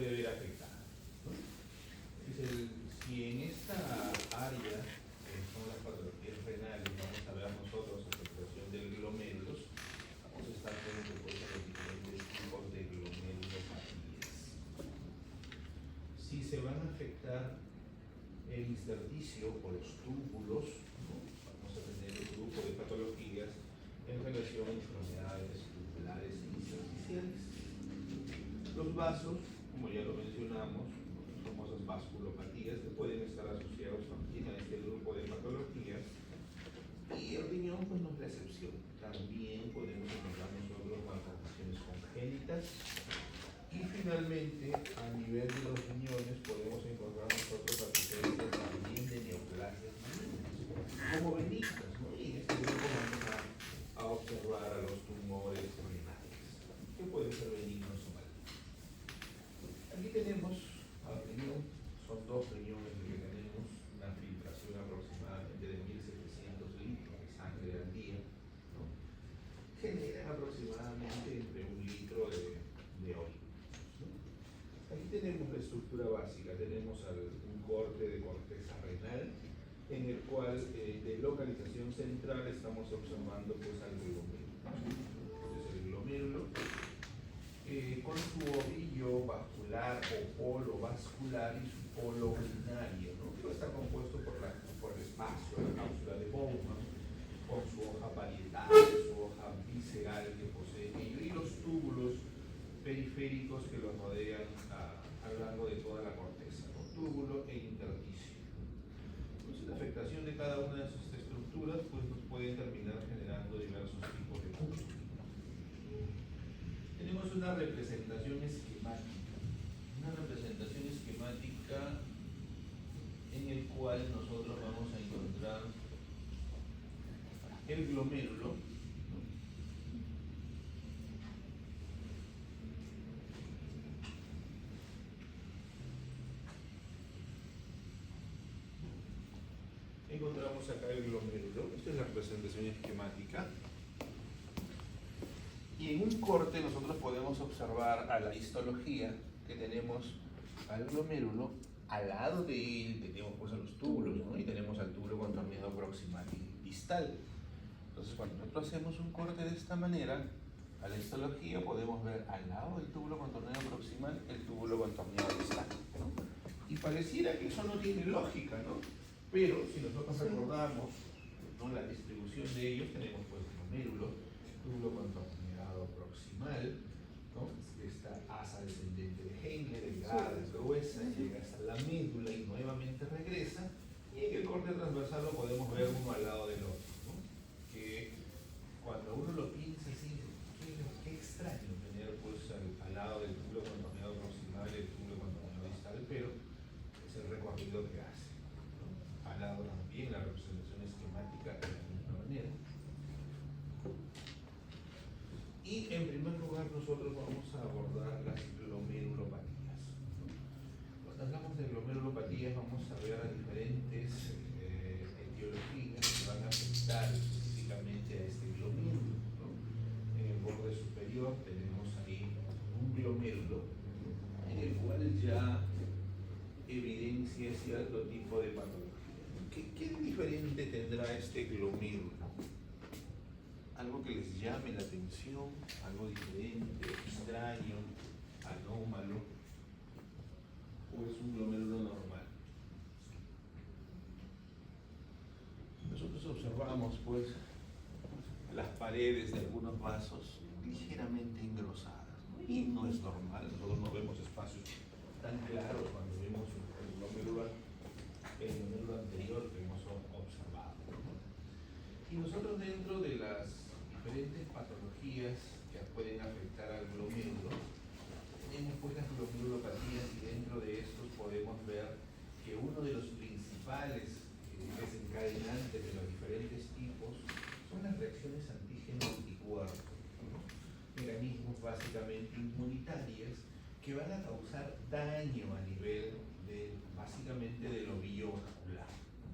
puede ver afectada, ¿no? Si en esta área, que son las patologías renales, vamos a ver nosotros afectación de glomérulos, vamos a estar frente pues, a los diferentes tipos de glomerulopatías. Si se van a afectar el intersticio o los túbulos, ¿no? Vamos a tener un grupo de patologías en relación a enfermedades tubulares e intersticiales. Los vasos, como ya lo mencionamos, las famosas vasculopatías, que pueden estar asociados también a este grupo de patologías. Y el riñón pues no es la excepción. También podemos encontrar nosotros malformaciones congénitas. Y finalmente, a nivel de los riñones, podemos encontrar nosotros antecedentes también de neoplasias como benignas, ¿no? Y en este grupo vamos a observar a los tumores renales, que pueden ser benignos o malignos. Aquí tenemos al riñón, son dos riñones que tenemos, una filtración aproximadamente de 1700 litros de sangre al día, ¿no? Generan aproximadamente entre 1 litro de orina. Aquí tenemos la estructura básica, tenemos un corte de corteza renal, en el cual de localización central estamos observando pues, al glomérulo. Entonces el glomérulo, con su ovillo vascular o polo vascular y su polo urinario, ¿no? Que está compuesto por el espacio, la cápsula de Bowman, con su hoja parietal, su hoja visceral que posee ello, y los túbulos periféricos que los rodean a lo largo de toda la corteza, ¿no? Túbulo e intersticio. Entonces la afectación de cada una de estas estructuras pues, nos puede terminar generando diversos tipos de público. Tenemos una representación esquemática. Una representación esquemática en el cual nosotros vamos a encontrar el glomérulo, encontramos acá el glomérulo, esta es la representación esquemática, y en un corte nosotros podemos observar a la histología que tenemos al glomérulo, al lado de él tenemos pues a los túbulos, ¿no? Y tenemos al túbulo contorneado proximal y distal. Entonces cuando nosotros hacemos un corte de esta manera, a la histología podemos ver al lado del túbulo contorneado proximal el túbulo contorneado distal, ¿no? Y pareciera que eso no tiene lógica, ¿no? Pero si nosotros recordamos, ¿no? La distribución de ellos, tenemos pues glomérulo, túbulo contorneado proximal, ¿no? Esta asa descendente de Henle, delgada, gruesa, llega hasta la médula y nuevamente regresa, y en el corte transversal lo podemos ver uno al lado del otro, ¿no? Que cuando uno lo piensa así, qué extraño tener pues al lado del túbulo contorneado proximal y el túbulo contorneado distal, pero es el recorrido que hace, ¿no? Al lado también la representación esquemática de la misma manera. Y en primer lugar nosotros vamos a abordar las glomerulopatías, ¿no? Cuando hablamos de glomerulopatías vamos a ver diferentes etiologías que van a afectar específicamente a este glomérulo, ¿no? En el borde superior tenemos ahí un glomérulo en el cual ya evidencia cierto tipo de patología. ¿Qué diferente tendrá este glomérulo? Algo que les llame la atención, algo diferente, extraño, anómalo, o es un glomérulo normal. Nosotros observamos pues las paredes de algunos vasos ligeramente engrosadas, ¿no? Y no es normal, nosotros no vemos espacios tan claros cuando vemos el glomérulo anterior que hemos observado, ¿no? Y nosotros dentro de las diferentes patologías que pueden afectar al glomérulo, tenemos pues las glomerulopatías, y dentro de estos podemos ver que uno de los principales desencadenantes de los diferentes tipos son las reacciones antígeno-anticuerpo, ¿no? Mecanismos básicamente inmunitarias que van a causar daño a nivel básicamente del ovillo vascular, ¿no?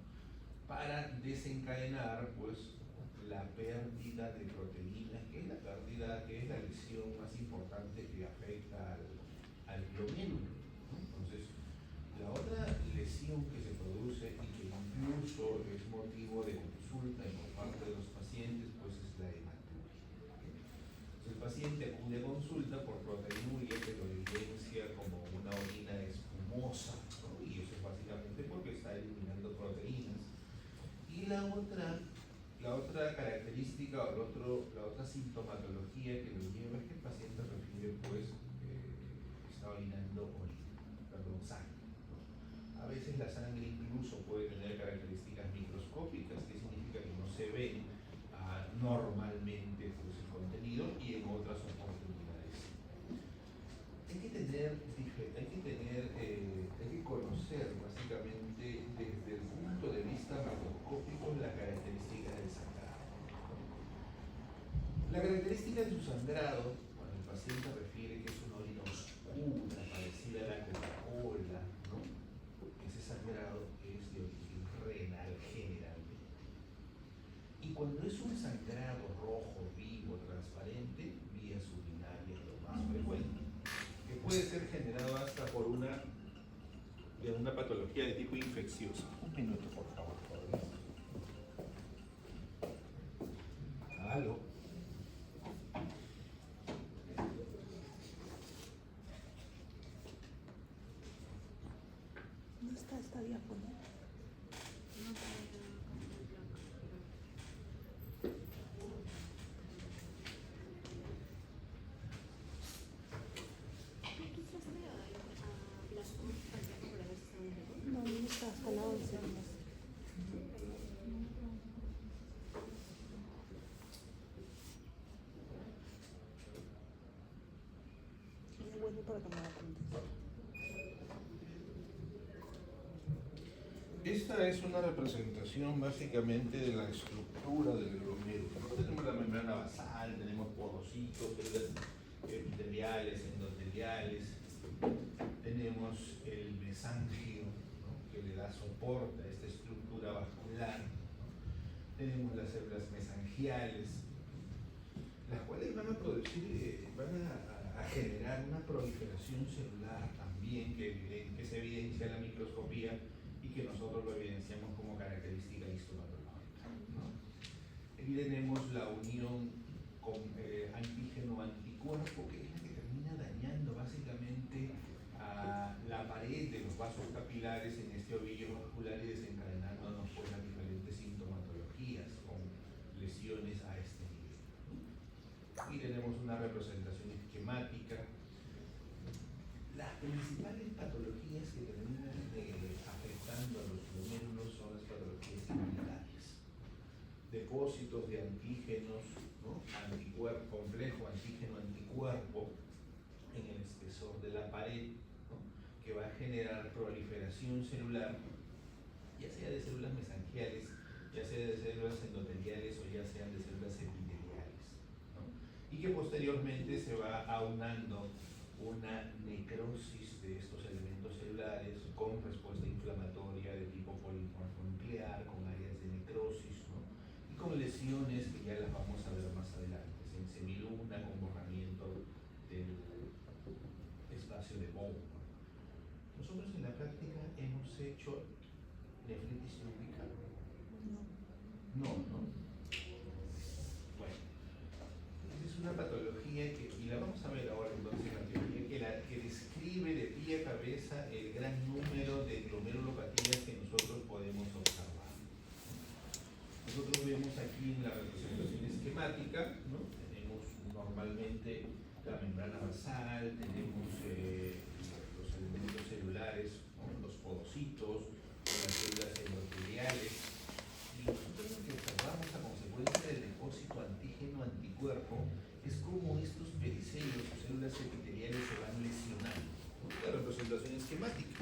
Para desencadenar pues la pérdida de proteínas, que es la lesión más importante que afecta al glomérulo. de consulta por proteinuria que lo evidencia como una orina espumosa, ¿no? Y eso es básicamente porque está eliminando proteínas. Y la otra característica o la otra sintomatología que lo lleva es que el paciente refiere pues está orinando sangre, ¿no? A veces la sangre incluso puede tener características microscópicas, que significa que no se ve normalmente pues, el contenido, y en otras oportunidades. Hay que conocer básicamente desde el punto de vista macroscópico las características del sangrado. La característica de su sangrado, cuando el paciente refiere que es una orina oscura, parecida a la Coca-Cola, ¿no? Ese sangrado es de origen renal generalmente. Y cuando es un sangrado rojo, vivo, transparente, vías urinarias lo más frecuente, que puede ser generado hasta por una patología de tipo infeccioso. Un minuto, por favor. ¿Aló? ¿No está esta diáfano? No, no está hasta la 11. Es bueno para que me la cuentes. Esta es una representación básicamente de la estructura del glomérulo. Tenemos la membrana basal, tenemos porocitos, células epiteliales, endoteliales, tenemos el mesangio, ¿no? Que le da soporte a esta estructura vascular, ¿no? Tenemos las células mesangiales, las cuales van a producir, a generar una proliferación celular también que se evidencia en la microscopía y que nosotros lo evidenciamos como característica histomatológica, ¿no? Aquí tenemos la unión con antígeno-anticuerpo, que es la que termina dañando básicamente a la pared de los vasos capilares en este ovillo vascular y desencadenándonos por las diferentes sintomatologías con lesiones a este nivel. Aquí tenemos una representación esquemática. Las principales patologías que terminan afectando a los glomérulos son las patologías inmunitarias. Depósitos de antígenos, ¿no? Anticuerpo complejo, antígeno-anticuerpo en el espesor de la pared, ¿no? Que va a generar proliferación celular, ya sea de células mesangiales, ya sea de células endoteliales o ya sean de células epiteliales, ¿no? Y que posteriormente se va aunando una necrosis de estos elementos celulares con respuesta inflamatoria de tipo polimorfonuclear, con áreas de necrosis, ¿no? Y con lesiones que ya las vamos a ver más adelante, en semiluna, con borramiento del espacio de Bowman. Nosotros en la práctica hemos hecho nefritis lúbrica. No. Bueno, es una patología y la vamos a ver ahora entonces en la teoría, que describe de pie a cabeza el gran número de glomerulopatías que nosotros podemos observar. Nosotros vemos aquí en la representación esquemática, ¿no? Tenemos normalmente la membrana basal, tenemos los elementos celulares, ¿no? Los podocitos, las células endoteliales, y nosotros lo que observamos a consecuencia del depósito antígeno-anticuerpo es cómo estos pericelios o células epiteliales se van lesionando, ¿no? La representación esquemática.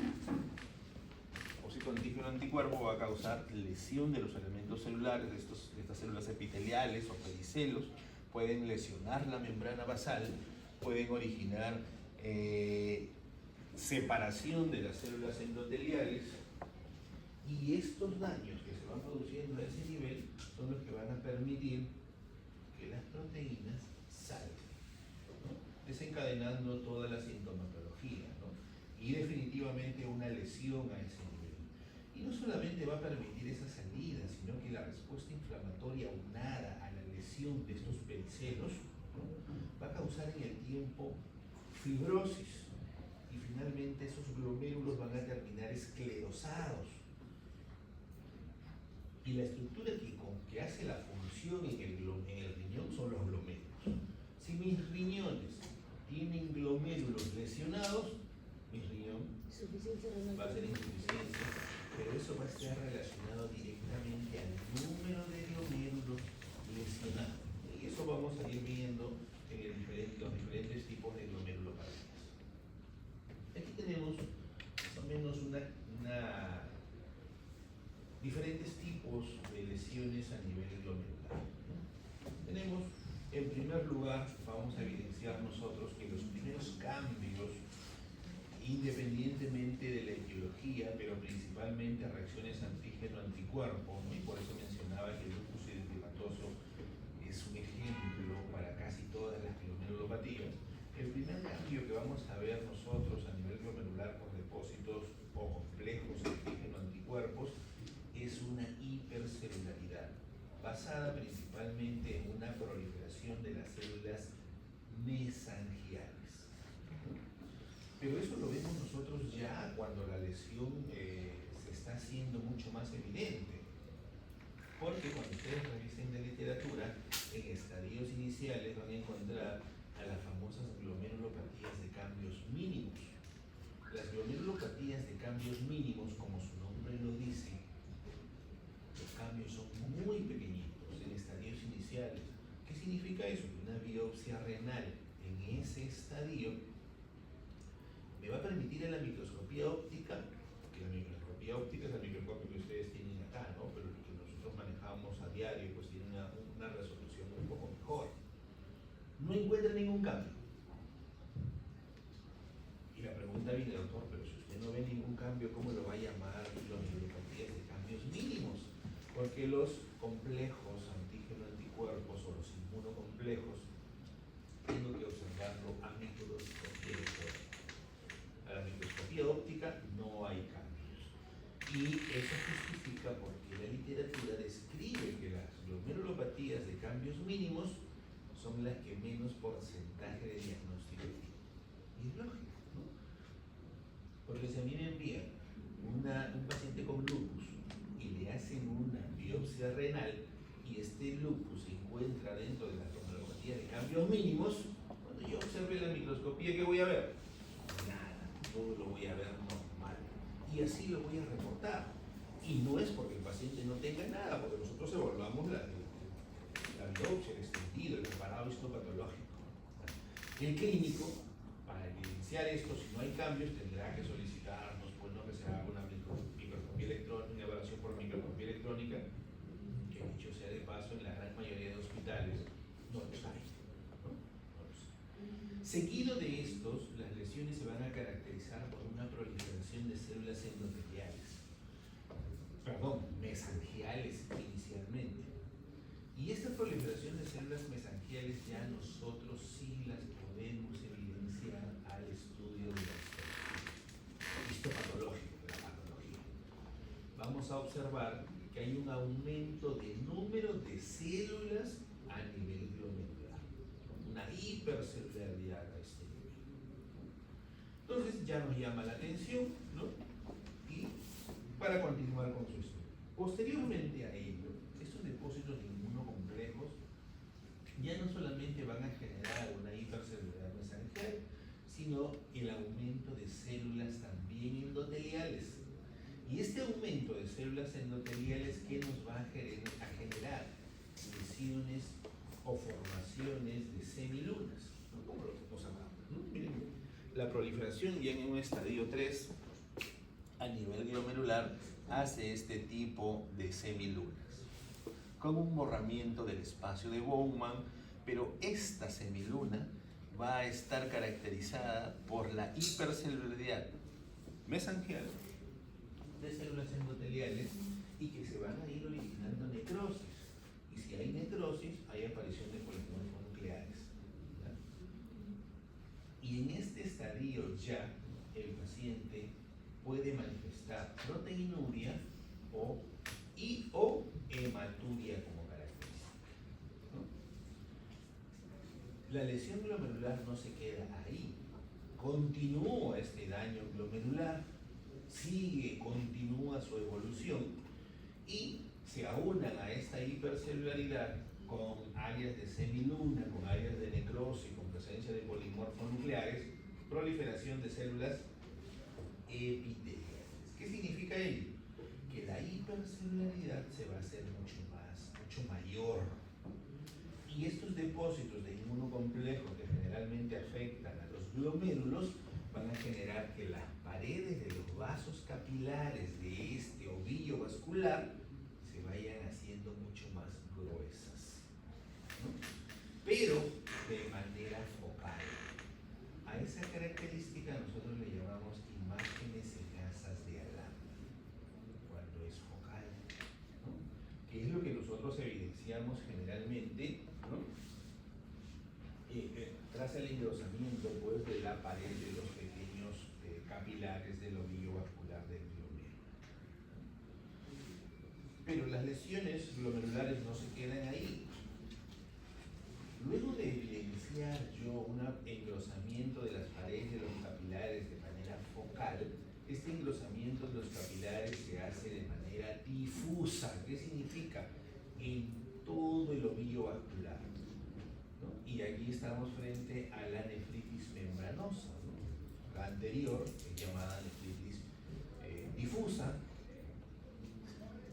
Depósito antígeno-anticuerpo va a causar lesión de los elementos celulares, de estas células epiteliales o pericelos, pueden lesionar la membrana basal, pueden originar separación de las células endoteliales, y estos daños que se van produciendo a ese nivel son los que van a permitir que las proteínas salgan, ¿no? Desencadenando toda la sintomatología, ¿no? Y definitivamente una lesión a ese nivel. Y no solamente va a permitir esa salida, sino que la respuesta inflamatoria aunada a la lesión de estos pericelos ¿no? Va a causar en el tiempo fibrosis y finalmente esos glomérulos van a terminar esclerosados. Y la estructura que hace la función en el riñón son los glomérulos. Si mis riñones tienen glomérulos lesionados, mi riñón va a ser insuficiencia, pero eso va a estar relacionado directamente al número de glomérulos lesionados. Y eso vamos a ir viendo en los diferentes tipos de glomerulopatías. Aquí tenemos más o menos diferentes tipos de lesiones a nivel glomerular, ¿no? Tenemos, en primer lugar, vamos a evidenciar nosotros que los primeros cambios, independientemente de la etiología, pero principalmente reacciones antígeno-anticuerpo, ¿no? Y por eso mencionaba que el lupus eritematoso es un ejemplo para casi todas las glomerulopatías. El primer cambio que vamos a ver nosotros a nivel glomerular por depósitos o complejos antígeno-anticuerpos es una hipercelularidad, basada principalmente en una proliferación de las células mesangiales. Pero eso lo vemos nosotros ya cuando la lesión se está haciendo mucho más evidente. Porque cuando ustedes revisen la literatura, en estadios iniciales van a encontrar a las famosas glomerulopatías de cambios mínimos. Las glomerulopatías de cambios mínimos, como su nombre lo dice, los cambios son muy pequeñitos en estadios iniciales. ¿Qué significa eso? Que una biopsia renal en ese estadio me va a permitir en la microscopía óptica, que la microscopía óptica es la microscopia que ustedes tienen acá, ¿no? Pero lo que nosotros manejamos a diario, pues tiene una resolución un poco mejor. No encuentra ningún cambio. Y la pregunta viene, doctor, pero si usted no ve ningún cambio, ¿cómo lo va a llamar glomerulopatías de cambios mínimos? Porque los complejos antígeno-anticuerpos o los inmunocomplejos tengo que observarlo a microscopía óptica. A la microscopía óptica no hay cambios. Y eso justifica porque la literatura describe que las glomerulopatías de cambios mínimos son las que menos porcentaje de diagnóstico tienen. Y es lógico, ¿no? Porque si a mí me envían un paciente con lupus y le hacen una biopsia renal y este lupus se encuentra dentro de las glomerulopatías de cambios mínimos, cuando yo observe la microscopía, ¿qué voy a ver? Nada, todo lo voy a ver normal. Y así lo voy a reportar. Y no es porque el paciente no tenga nada, porque nosotros evaluamos la biopsia, el extendido, el preparado histopatológico. El clínico, para evidenciar esto, si no hay cambios, tendrá que solicitarnos, pues, ¿no?, que se haga una microscopía electrónica, una evaluación por microscopía electrónica, que dicho sea de paso, en la gran mayoría de hospitales no los hay, ¿no? No los hay. Seguido de estos, las lesiones se van a caracterizar por una proliferación de células endoteliales, mesangiales inicialmente. Y esta proliferación de células mesangiales ya nosotros sí las podemos evidenciar al estudio de la histopatológico, de la patología. Vamos a observar que hay un aumento de número de células a nivel glomerular, una hipercelularidad a este nivel. Entonces ya nos llama la atención, ¿no? Y para continuar con su estudio. Posteriormente a ello, estos depósitos de inmunocomplejos ya no solamente van a generar una hipercelularidad mesangial, sino el aumento de células también endoteliales. Y este aumento de células endoteliales, ¿qué nos va a generar? Lesiones o formaciones de semilunas, ¿no? Como lo que nos hablamos, ¿no? Miren, la proliferación ya en un estadio 3 a nivel glomerular hace este tipo de semilunas con un borramiento del espacio de Bowman, pero esta semiluna va a estar caracterizada por la hipercelularidad mesangial de células endoteliales y que se van a ir originando necrosis. Y si hay necrosis, hay aparición de polifenoles nucleares, ¿verdad? Y en este estadio ya el paciente puede manifestar proteinuria o hematuria como característica, ¿no? La lesión glomerular no se queda ahí, continúa este daño glomerular, continúa su evolución y se aunan a esta hipercelularidad con áreas de semiluna, con áreas de necrosis, con presencia de polimorfonucleares, proliferación de células epiteliales. ¿Qué significa ello? Que la hipercelularidad se va a hacer mucho mayor. Y estos depósitos de inmunocomplejo que generalmente afectan a los glomérulos van a generar que las paredes de los vasos capilares de este ovillo vascular se vayan haciendo mucho más gruesas, ¿no? Pero de manera focal. A esa característica nosotros le llamamos imágenes en gasas de alarma, cuando es focal, ¿no? Que es lo que nosotros evidenciamos generalmente, ¿no? Tras el engrosamiento pues, de la pared de los pequeños capilares del ovillo vascular del glomérulo. Pero las lesiones glomerulares no se quedan ahí. Luego de evidenciar yo un engrosamiento de las paredes de los capilares de manera focal, este engrosamiento de los capilares se hace de manera difusa. ¿Qué significa? En todo el ovillo vascular, ¿no? Y aquí estamos frente a la nefritis membranosa, ¿no? La anterior es llamada nefritis difusa,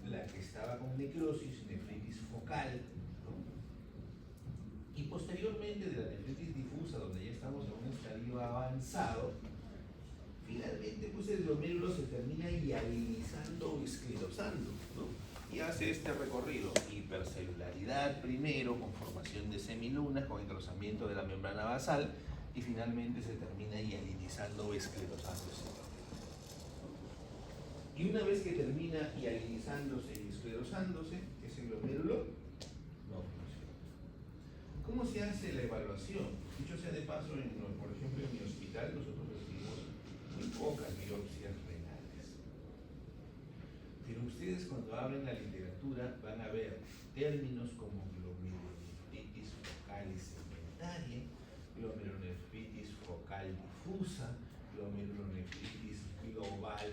la que estaba con necrosis, nefritis focal, ¿no? Y posteriormente de la nefritis difusa, donde ya estamos en un estadio avanzado, finalmente pues el glomérulo se termina hialinizando o esclerosando, ¿no? Y hace este recorrido, hipercelularidad primero, con formación de semilunas, con engrosamiento de la membrana basal, y finalmente se termina hialinizando o esclerosando ese glomérulo. Y una vez que termina hialinizándose y esclerosándose, ese glomérulo no funciona. ¿Cómo se hace la evaluación? Dicho sea de paso, por ejemplo, en mi hospital nosotros recibimos muy pocas biopsias renales. Pero ustedes cuando abren la literatura van a ver términos como glomerulonefritis focal y segmentaria, glomerulonefritis focal difusa, glomerulonefritis global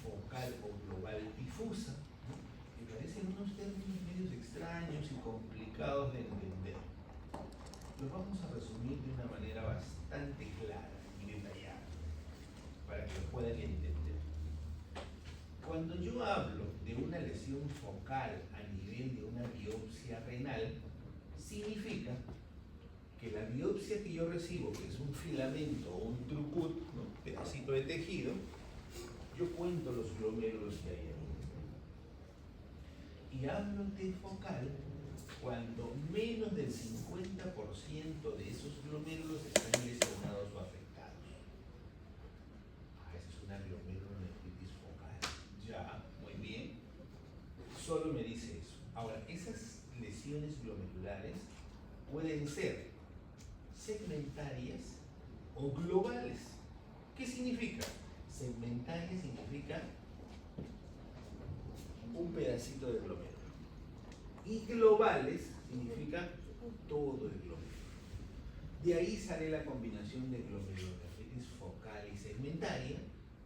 focal o global difusa, ¿no? Me parecen unos términos medios extraños y complicados de entender. Los vamos a resumir de una manera bastante clara y detallada para que lo puedan entender. Cuando yo hablo de una lesión focal a nivel de una biopsia renal, significa que la biopsia que yo recibo, que es un filamento o un trucut, ¿no? Pedacito de tejido, yo cuento los glomérulos que hay ahí. Y hablo de focal cuando menos del 50% de esos glomérulos están lesionados o afectados. Esa es una glomerulonefritis focal. Ya, muy bien. Solo me dice eso. Ahora, esas lesiones glomerulares pueden ser segmentarias o globales. ¿Qué significa? Segmentaria significa un pedacito de glomérulo. Y globales significa todo el glomérulo. De ahí sale la combinación de glomerulonefritis focal y segmentaria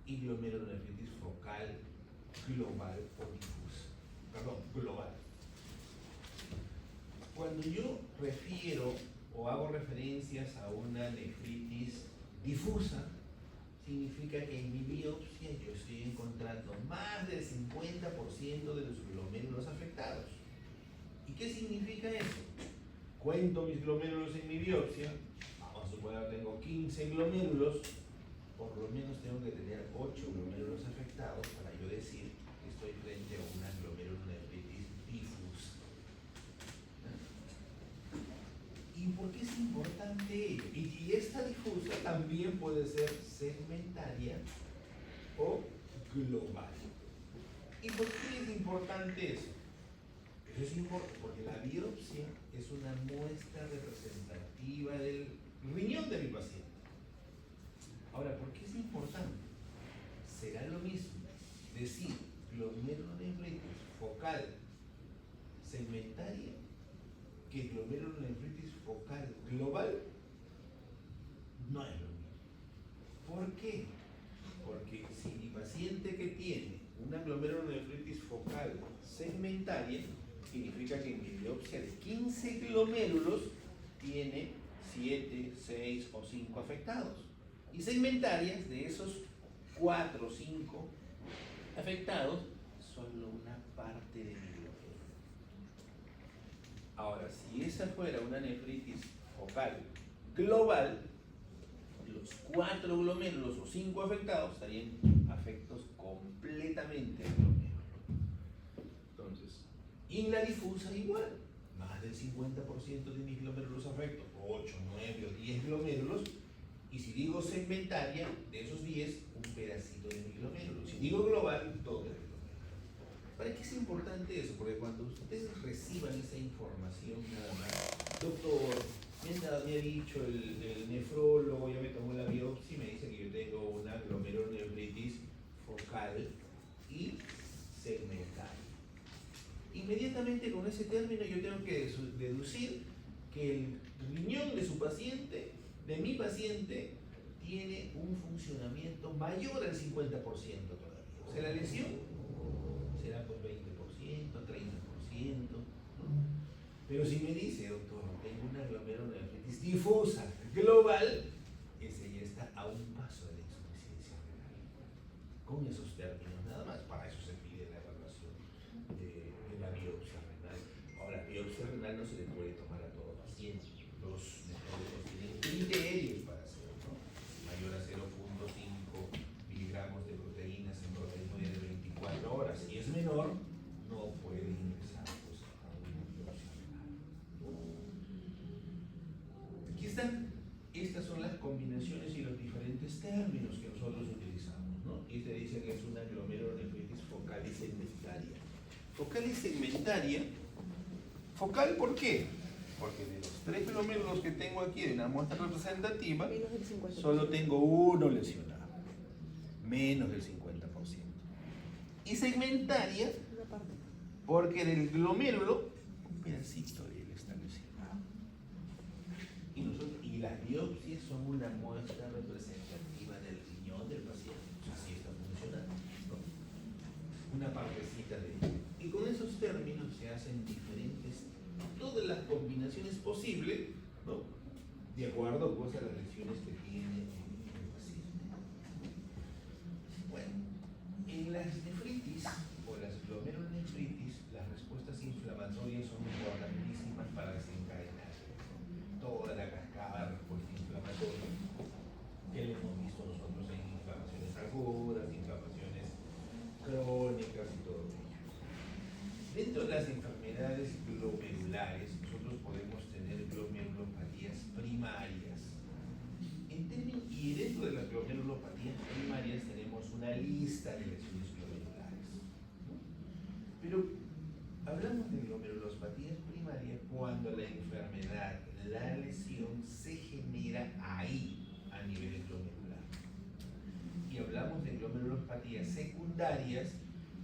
y glomerulonefritis focal global o difusa. Perdón, global. Cuando yo refiero o hago referencias a una nefritis difusa, significa que en mi biopsia yo estoy encontrando más del 50% de los glomérulos afectados. ¿Y qué significa eso? Cuento mis glomérulos en mi biopsia, vamos a suponer que tengo 15 glomérulos, por lo menos tengo que tener 8 glomérulos afectados para yo decir que estoy frente a una glomerulonefritis difusa. ¿Y por qué es importante ello? Y esta difusa también puede ser segmentaria o global. ¿Y por qué es importante eso? Eso es importante porque la biopsia es una muestra representativa del riñón de mi paciente. Ahora, ¿por qué es importante? Será lo mismo decir glomerulonefritis focal segmentaria que glomerulonefritis No es lo mismo. ¿Por qué? Porque si mi paciente que tiene una glomerulonefritis focal segmentaria, significa que en mi biopsia de 15 glomérulos tiene 7, 6 o 5 afectados. Y segmentarias, de esos 4 o 5 afectados, solo una parte de mi glomérulo. Ahora, si esa fuera una nefritis focal global, los 4 glomérulos o 5 afectados estarían afectos completamente al glomérulo. Entonces, y en la difusa igual, más del 50% de mis glomérulos afectos, 8, 9 o 10 glomérulos, y si digo segmentaria, de esos 10, un pedacito de mi glomérulo. Si digo global, todo el glomérulo. ¿Para qué es importante eso? Porque cuando ustedes reciban esa información nada más, doctor, me ha dicho el nefrólogo, ya me tomó la biopsia y me dice que yo tengo una glomerulonefritis focal y segmentaria. Inmediatamente con ese término yo tengo que deducir que el riñón de su paciente, de mi paciente, tiene un funcionamiento mayor al 50% todavía. O sea, la lesión será por 20%, 30%. Pero si me dice, doctor, tengo una glomerulonefritis difusa global, ese ya está a un paso de la insuficiencia renal. Con esos términos, nada más, para eso se pide la evaluación de la biopsia renal. Ahora, biopsia renal no se le puede tomar a todo paciente. Los nefrólogos tienen criterios para hacerlo, ¿no? Mayor a 0.5 miligramos de proteínas en proteína de 24 horas. Si es menor, no puede ingresar pues, a una biopsia renal. Aquí están. Estas son las combinaciones y los diferentes términos que nosotros utilizamos, ¿no? Y te dice que es una glomerulonefritis focal y segmentaria. Focal y segmentaria. ¿Focal por qué? Porque de los 3 glomérulos que tengo aquí en una muestra representativa, solo tengo uno lesionado. Menos del 50%. Y segmentaria, porque del glomérulo, un pedacito de él está lesionado. Y las biopsias son una muestra representativa del riñón del paciente. O sea, así está funcionando, ¿no? Una partecita de él. Y con esos términos se hacen diferentes, todas las combinaciones posibles, ¿no? De acuerdo pues, a las lesiones que tiene el paciente. Bueno, en las nefritis o las glomerulonefritis, las respuestas inflamatorias son importantísimas para desencadenar toda la cascada de respuesta inflamatoria que le hemos visto nosotros en inflamaciones agudas, inflamaciones crónicas y todo ello. Dentro de las enfermedades glomerulares, nosotros podemos tener glomerulopatías primarias. Y dentro de las glomerulopatías primarias tenemos una lista de lesiones glomerulares, ¿no? Pero hablamos de glomerulopatías primarias cuando la enfermedad, la lesión, se genera ahí, a nivel glomerular. Y hablamos de glomerulopatías secundarias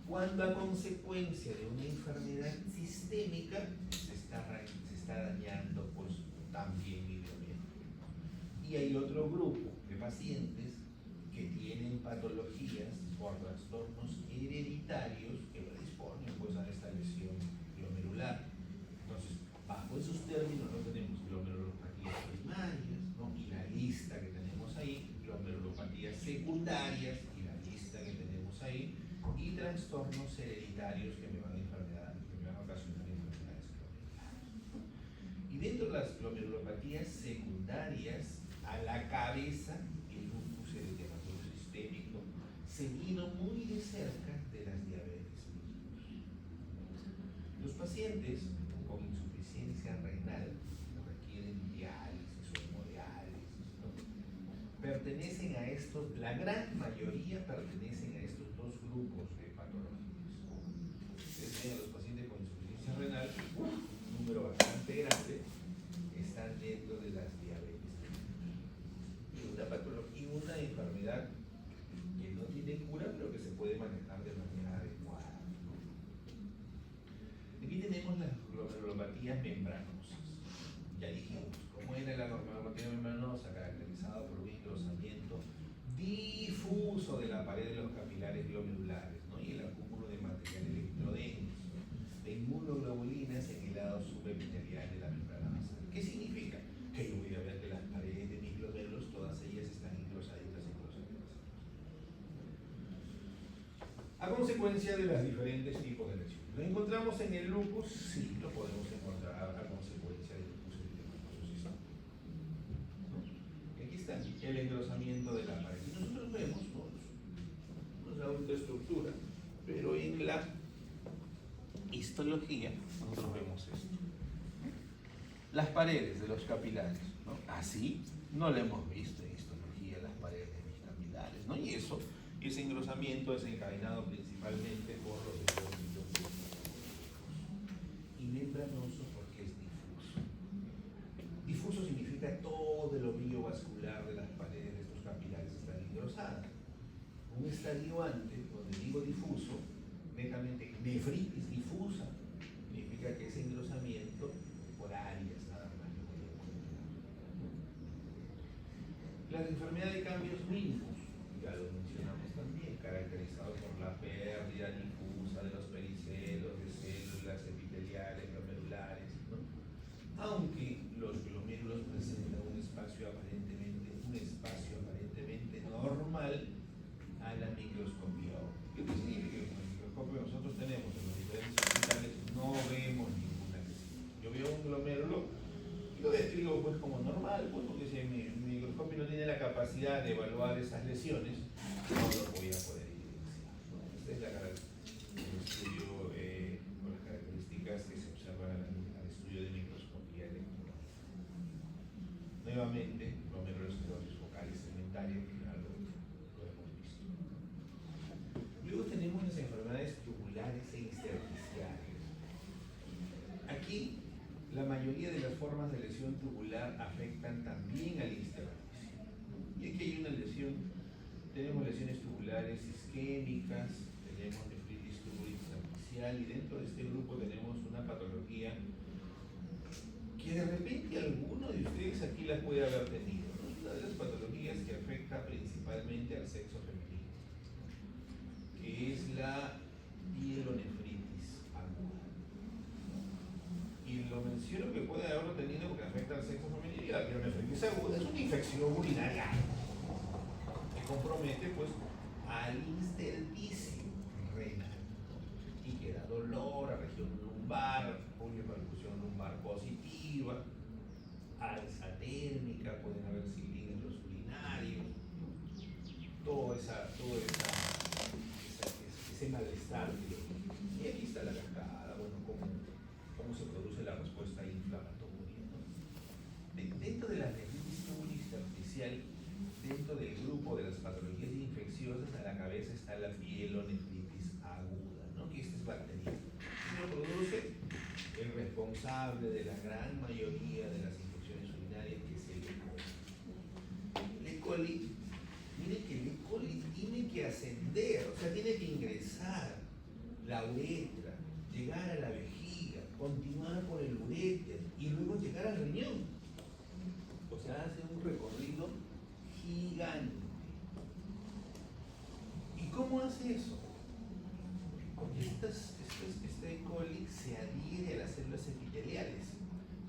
cuando a consecuencia de una enfermedad sistémica se está dañando pues, también mi glomérulo. Y hay otro grupo de pacientes que tienen patologías por trastornos hereditarios que predisponen pues, a esta lesión glomerular. Entonces, bajo esos términos no tenemos glomerulopatías primarias, ¿no? Y la lista que tenemos ahí, glomerulopatías secundarias y la lista que tenemos ahí, y trastornos hereditarios que me van a ocasionar enfermedades glomerulares. Y dentro de las glomerulopatías secundarias, a la cabeza, el lupus eritematoso sistémico, seguido muy de cerca de las diabetes mellitus. Los pacientes con insuficiencia renal que requieren diálisis o hemodiálisis, ¿no? Pertenecen a estos, la gran mayoría pertenecen a estos dos grupos de patologías. Ustedes ven a los pacientes con insuficiencia renal, un número bastante grande, están dentro de las diabetes. Y una patología, una enfermedad que no tiene cura, pero que se puede manejar de manera adecuada, ¿no? Aquí tenemos las glomerulopatías membranosas. Ya dijimos, ¿cómo era la glomerulopatía membranosa? Caracterizada por canales glomedulares, ¿no? Y el acúmulo de material electrodenso, de inmunoglobulinas en el lado subepitelial de la membrana basal. ¿Qué significa? Que yo voy a ver que las paredes de mis glomérulos, todas ellas están engrosaditas. A consecuencia de los diferentes tipos de lesiones. ¿Lo encontramos en el lupus? Sí, lo podemos encontrar a consecuencia del lupus eritematoso sistémico. ¿No? Aquí está el engrosamiento de la pared. Y nosotros vemos, ¿no? Es la única estructura, pero en la histología nosotros vemos esto. Las paredes de los capilares, ¿no? Así no lo hemos visto en histología, las paredes de mis capilares, ¿no? Y ese engrosamiento es encadenado principalmente por los depósitos y membranoso porque es difuso. Difuso significa todo el ovillo vascular de las paredes de estos capilares están engrosadas. Un estadio antes, donde digo difuso, netamente nefritis difusa, significa que ese engrosamiento por áreas nada más lo voy a encontrar. La enfermedad de cambios mínimos, ya lo mencionamos también, caracterizado por la pérdida difusa de los pericelos, de células epiteliales, glomedulares, ¿no? Aunque los glomérulos presentan un espacio aparentemente normal a la microscopía óptica. ¿Qué significa que con el microscopio nosotros tenemos en los diferentes hospitales no vemos ninguna lesión? Yo veo un glomérulo y lo describo pues como normal, pues, porque si mi microscopio no tiene la capacidad de evaluar esas lesiones, no lo voy a poder evidenciar, ¿no? Esta es el estudio con las características que se observan al estudio de microscopía electrónica. Nuevamente, glomerulosclerosis focal y segmentaria, que ya lo hemos visto. Luego tenemos las enfermedades tubulares e intersticiales. Aquí, la mayoría de las formas de lesión tubular afectan también al intersticio. Y aquí hay una lesión, tenemos lesiones tubulares isquémicas, tenemos nefritis tubulointersticial, y dentro de este grupo tenemos una patología que de repente alguno de ustedes aquí la puede haber tenido, ¿no? Una de las patologías que afecta principalmente al sexo femenino, que es la pielonefritis aguda. Y lo menciono que puede haberlo tenido porque afecta al sexo femenino, y la pielonefritis aguda es una infección urinaria que compromete pues al intersticio renal, ¿no? Y que da dolor a región lumbar, polipercusión lumbar positiva, alza térmica, pueden haber cilindros urinarios, ¿no? Todo ese malestar. Y aquí está la cascada, bueno, cómo se produce la respuesta inflamatoria, ¿no? Dentro de la nefritis tubulointersticial, dentro del grupo de las patologías infecciosas, a la cabeza está la pielonefritis aguda, ¿no? Que esta es bacteriana. Se produce el responsable de la gran mayoría de las infecciones urinarias, que es el E. coli. El E. coli, miren que el E. coli tiene que ascender, o sea, tiene que ingresar la uretra, llegar a la vejiga, continuar por el uréter y luego llegar al riñón. O sea, hace un recorrido gigante. ¿Y cómo hace eso? Porque este E. coli se adhiere a las células epiteliales,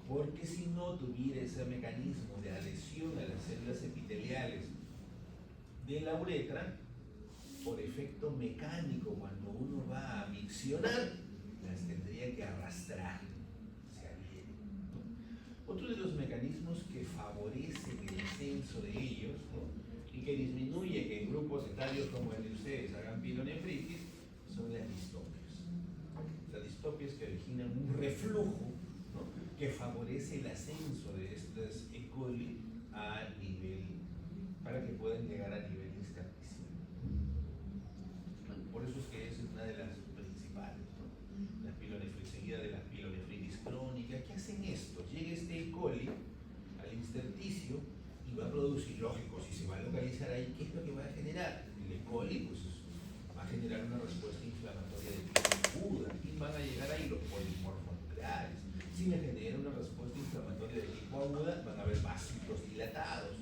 porque si no tuviera ese mecanismo de adhesión a las células epiteliales de la uretra, por efecto mecánico, cuando uno va a miccionar, las tendría que arrastrar, se adhieren, ¿no? Otro de los mecanismos que favorecen el ascenso de ellos, ¿no? Y que disminuye que en grupos etarios como el de ustedes hagan pielonefritis, son las distopias. Las distopias que originan un reflujo, ¿no? Que favorece el ascenso de estas E. coli a nivel, para que puedan llegar a nivel intersticial. Por eso es que esa es una de las principales, ¿no? La pielonefritis, seguida de la pielonefritis crónica. ¿Qué hacen estos? Llega este E. coli al intersticio y va a producir, lógico, si se va a localizar ahí, ¿qué es lo que va a generar? El E. coli, pues va a generar una respuesta inflamatoria de tipo aguda. ¿Y van a llegar ahí? Los polimorfonucleares. Si me genera una respuesta inflamatoria de tipo aguda, van a haber vasitos dilatados.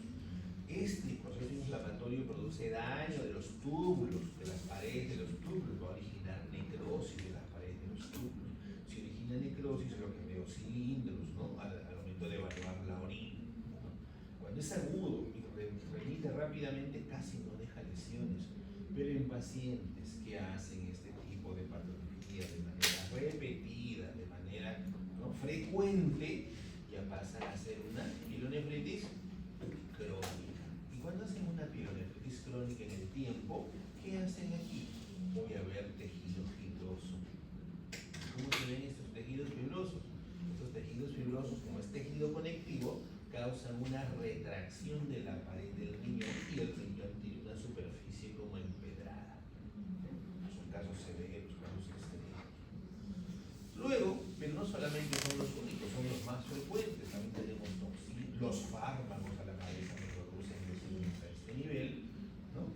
Este proceso inflamatorio produce daño de los túbulos, de las paredes paredes de los túbulos, va a originar necrosis de las paredes de los túbulos. Si origina necrosis, lo que veo cilindros, ¿no? Al momento de evaluar la orina, ¿no? Cuando es agudo y remite rápidamente, casi no deja lesiones, pero en pacientes que hacen este tipo de patología de manera repetida, de manera, ¿no?, frecuente, ya pasan a ser una pielonefritis crónica. Y cuando hacen una pielonefritis crónica en el tiempo, ¿qué hacen aquí? Voy a ver tejido fibroso. ¿Cómo se ven estos tejidos fibrosos? Estos tejidos fibrosos, como es tejido conectivo, causan una retracción de la pared del riñón y el riñón tiene una superficie como empedrada. Son casos severos, casos extremos. Luego, pero no solamente son los únicos, son los más frecuentes. También tenemos los fármacos a la cabeza que producen lesiones a este nivel, ¿no?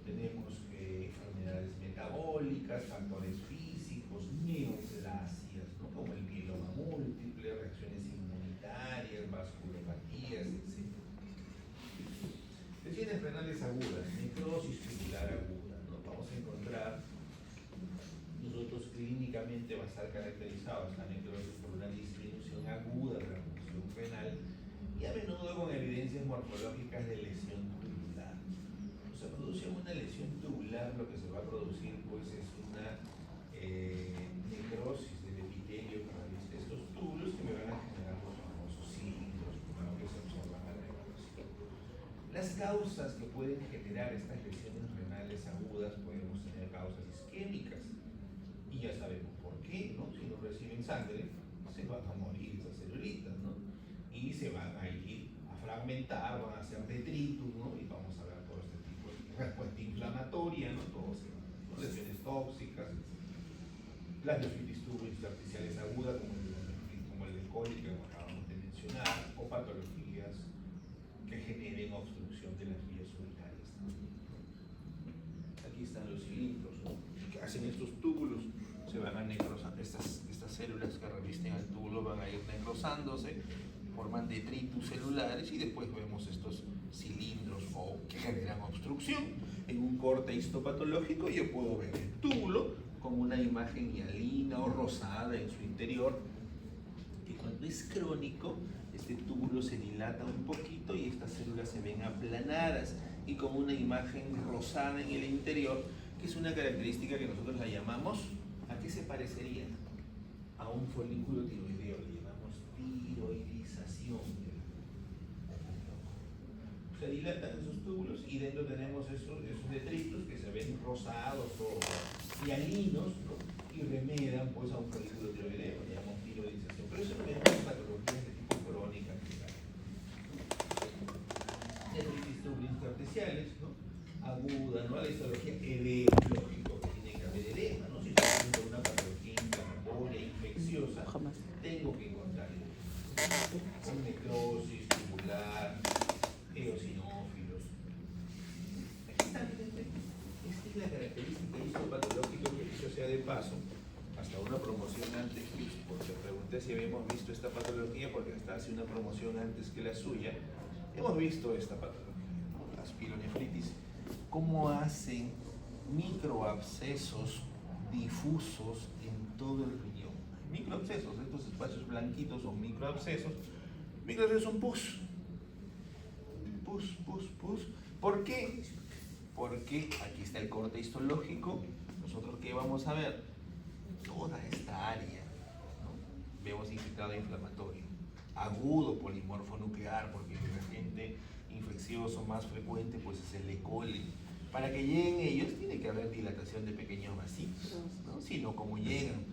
Tenemos enfermedades metabólicas, factores físicos, neoplasias, ¿no?, como el mieloma múltiple, reacciones inmunitarias, vasculopatías, etc. Lesiones renales agudas, necrosis tubular aguda, ¿no? Vamos a encontrar, nosotros clínicamente va a estar caracterizado esta necrosis por una disminución aguda de la función renal y a menudo con evidencias morfológicas de lesión tubular. O sea, produce una lesión tubular, lo que se va a producir pues es una necrosis del epitelio que realiza estos túbulos que me van a generar los famosos cilindros, ¿no?, que se observan a la evaluación. Las causas que pueden generar estas lesiones renales agudas, podemos tener causas isquémicas, y ya sabemos por qué, ¿no? Si no reciben sangre, se van a morir esas celulitas, ¿no? Y se van a ir a fragmentar, van a hacer detritus, ¿no? Y vamos a ver todo este tipo de respuesta inflamatoria, ¿no? Todo se va, ¿no? Lesiones tóxicas, las nefritis tubulointersticiales agudas, como el de cólica que acabamos de mencionar, o patologías que generen obstrucción de las vías urinarias también, ¿no? Aquí están los cilindros, ¿no?, que hacen estos túbulos, se van a necrosar, estas células que revisten al túbulo van a ir necrosándose, forman detritus celulares y después vemos estos cilindros o que generan obstrucción. En un corte histopatológico yo puedo ver el túbulo con una imagen hialina o rosada en su interior, que cuando es crónico este túbulo se dilata un poquito y estas células se ven aplanadas y con una imagen rosada en el interior, que es una característica que nosotros la llamamos, ¿a qué se parecería? A un folículo tiroideo, le llamamos tiroidización. Se dilatan esos túbulos y dentro tenemos esos detritus que se ven rosados o hialinos, ¿no?, y remedan pues a un folículo tiroideo, le llamamos tiroidización. Pero eso lo vemos en patologías de tipo crónica, nefritis tubulointersticiales, ¿no?, aguda, ¿no?, a la histología lógico que tiene que haber edema, ¿no? Si estoy haciendo una patología inflamatoria, infecciosa, tengo que encontrar con necrosis tubular, eosinófilos. Aquí está, gente. Esta es la característica histopatológica que, dicho sea de paso, hasta una promoción antes, porque pregunté si habíamos visto esta patología, porque hasta hace una promoción antes que la suya, hemos visto esta patología, ¿no?, las pielonefritis, cómo hacen microabscesos difusos en todo el riñón. Microabscesos, estos espacios blanquitos son microabscesos. Microabscesos son pus. Pus. ¿Por qué? Porque aquí está el corte histológico. Nosotros, ¿qué vamos a ver? Toda esta área, ¿no? Vemos infiltrado inflamatorio, agudo polimorfo nuclear, porque el agente infeccioso más frecuente pues es el E. coli. Para que lleguen ellos tiene que haber dilatación de pequeños vasitos, ¿no? Si no, como llegan,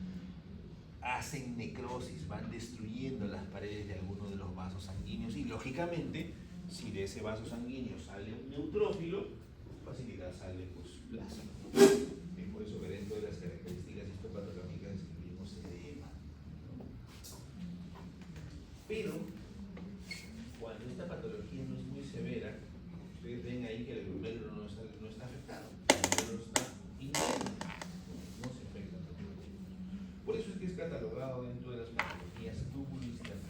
hacen necrosis, van destruyendo las paredes de algunos de los vasos sanguíneos y lógicamente, si de ese vaso sanguíneo sale un neutrófilo, con facilidad sale pues plasma, ¿no? Y por eso que dentro de las características histopatológicas describimos edema, ¿no? Pero cuando esta patología no es muy severa, ustedes ven ahí que el glomérulo no está afectado, el glomérulo está inerte, no se afecta totalmente. Por eso es que es catalogado dentro de las patologías tubulointersticiales.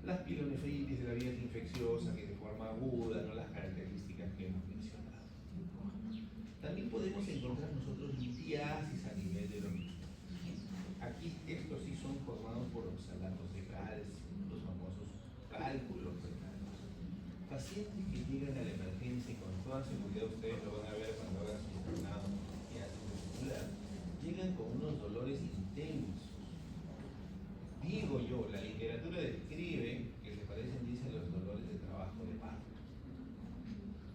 Las pielonefritis de la vía infecciosa que de forma aguda, ¿no?, las características que hemos mencionado. También podemos encontrar nosotros litiasis a nivel de los mismos. Aquí estos sí son formados por oxalatos de calcio, los famosos cálculos renales. Pacientes que llegan a la emergencia y con toda seguridad ustedes lo van a ver cuando hagan su internado y hacen muscular, llegan con unos dolores intensos. Digo yo, la literatura describe que se parecen, dice, a los dolores de trabajo de parto.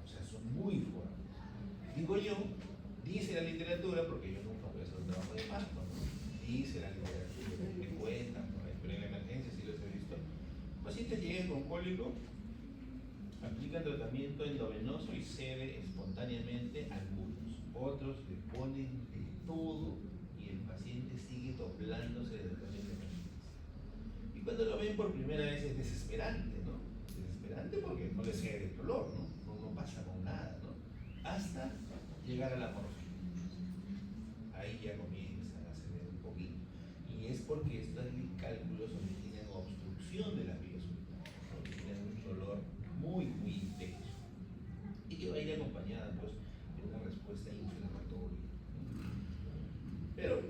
O sea, son muy fuertes. Digo yo, dice la literatura, porque yo nunca voy a hacer un trabajo de parto, ¿no? Dice la literatura, me cuentan, ¿no? Pero en la emergencia sí los he visto. Pacientes llegan con cólico, aplican tratamiento endovenoso y cede espontáneamente algunos. Otros le ponen de todo y el paciente sigue doblándose de tratamiento de emergencia. Y cuando lo ven por primera vez es desesperante, ¿no? Desesperante porque no le cede el dolor, ¿no? No pasa con nada, ¿no? Hasta llegar a la morfina. Ahí ya comienzan a ceder un poquito. Y es porque estos cálculos tienen obstrucción de las vías urinarias, ¿no? Tienen un dolor muy intenso. Y que va a ir acompañada, pues, de una respuesta inflamatoria. Pero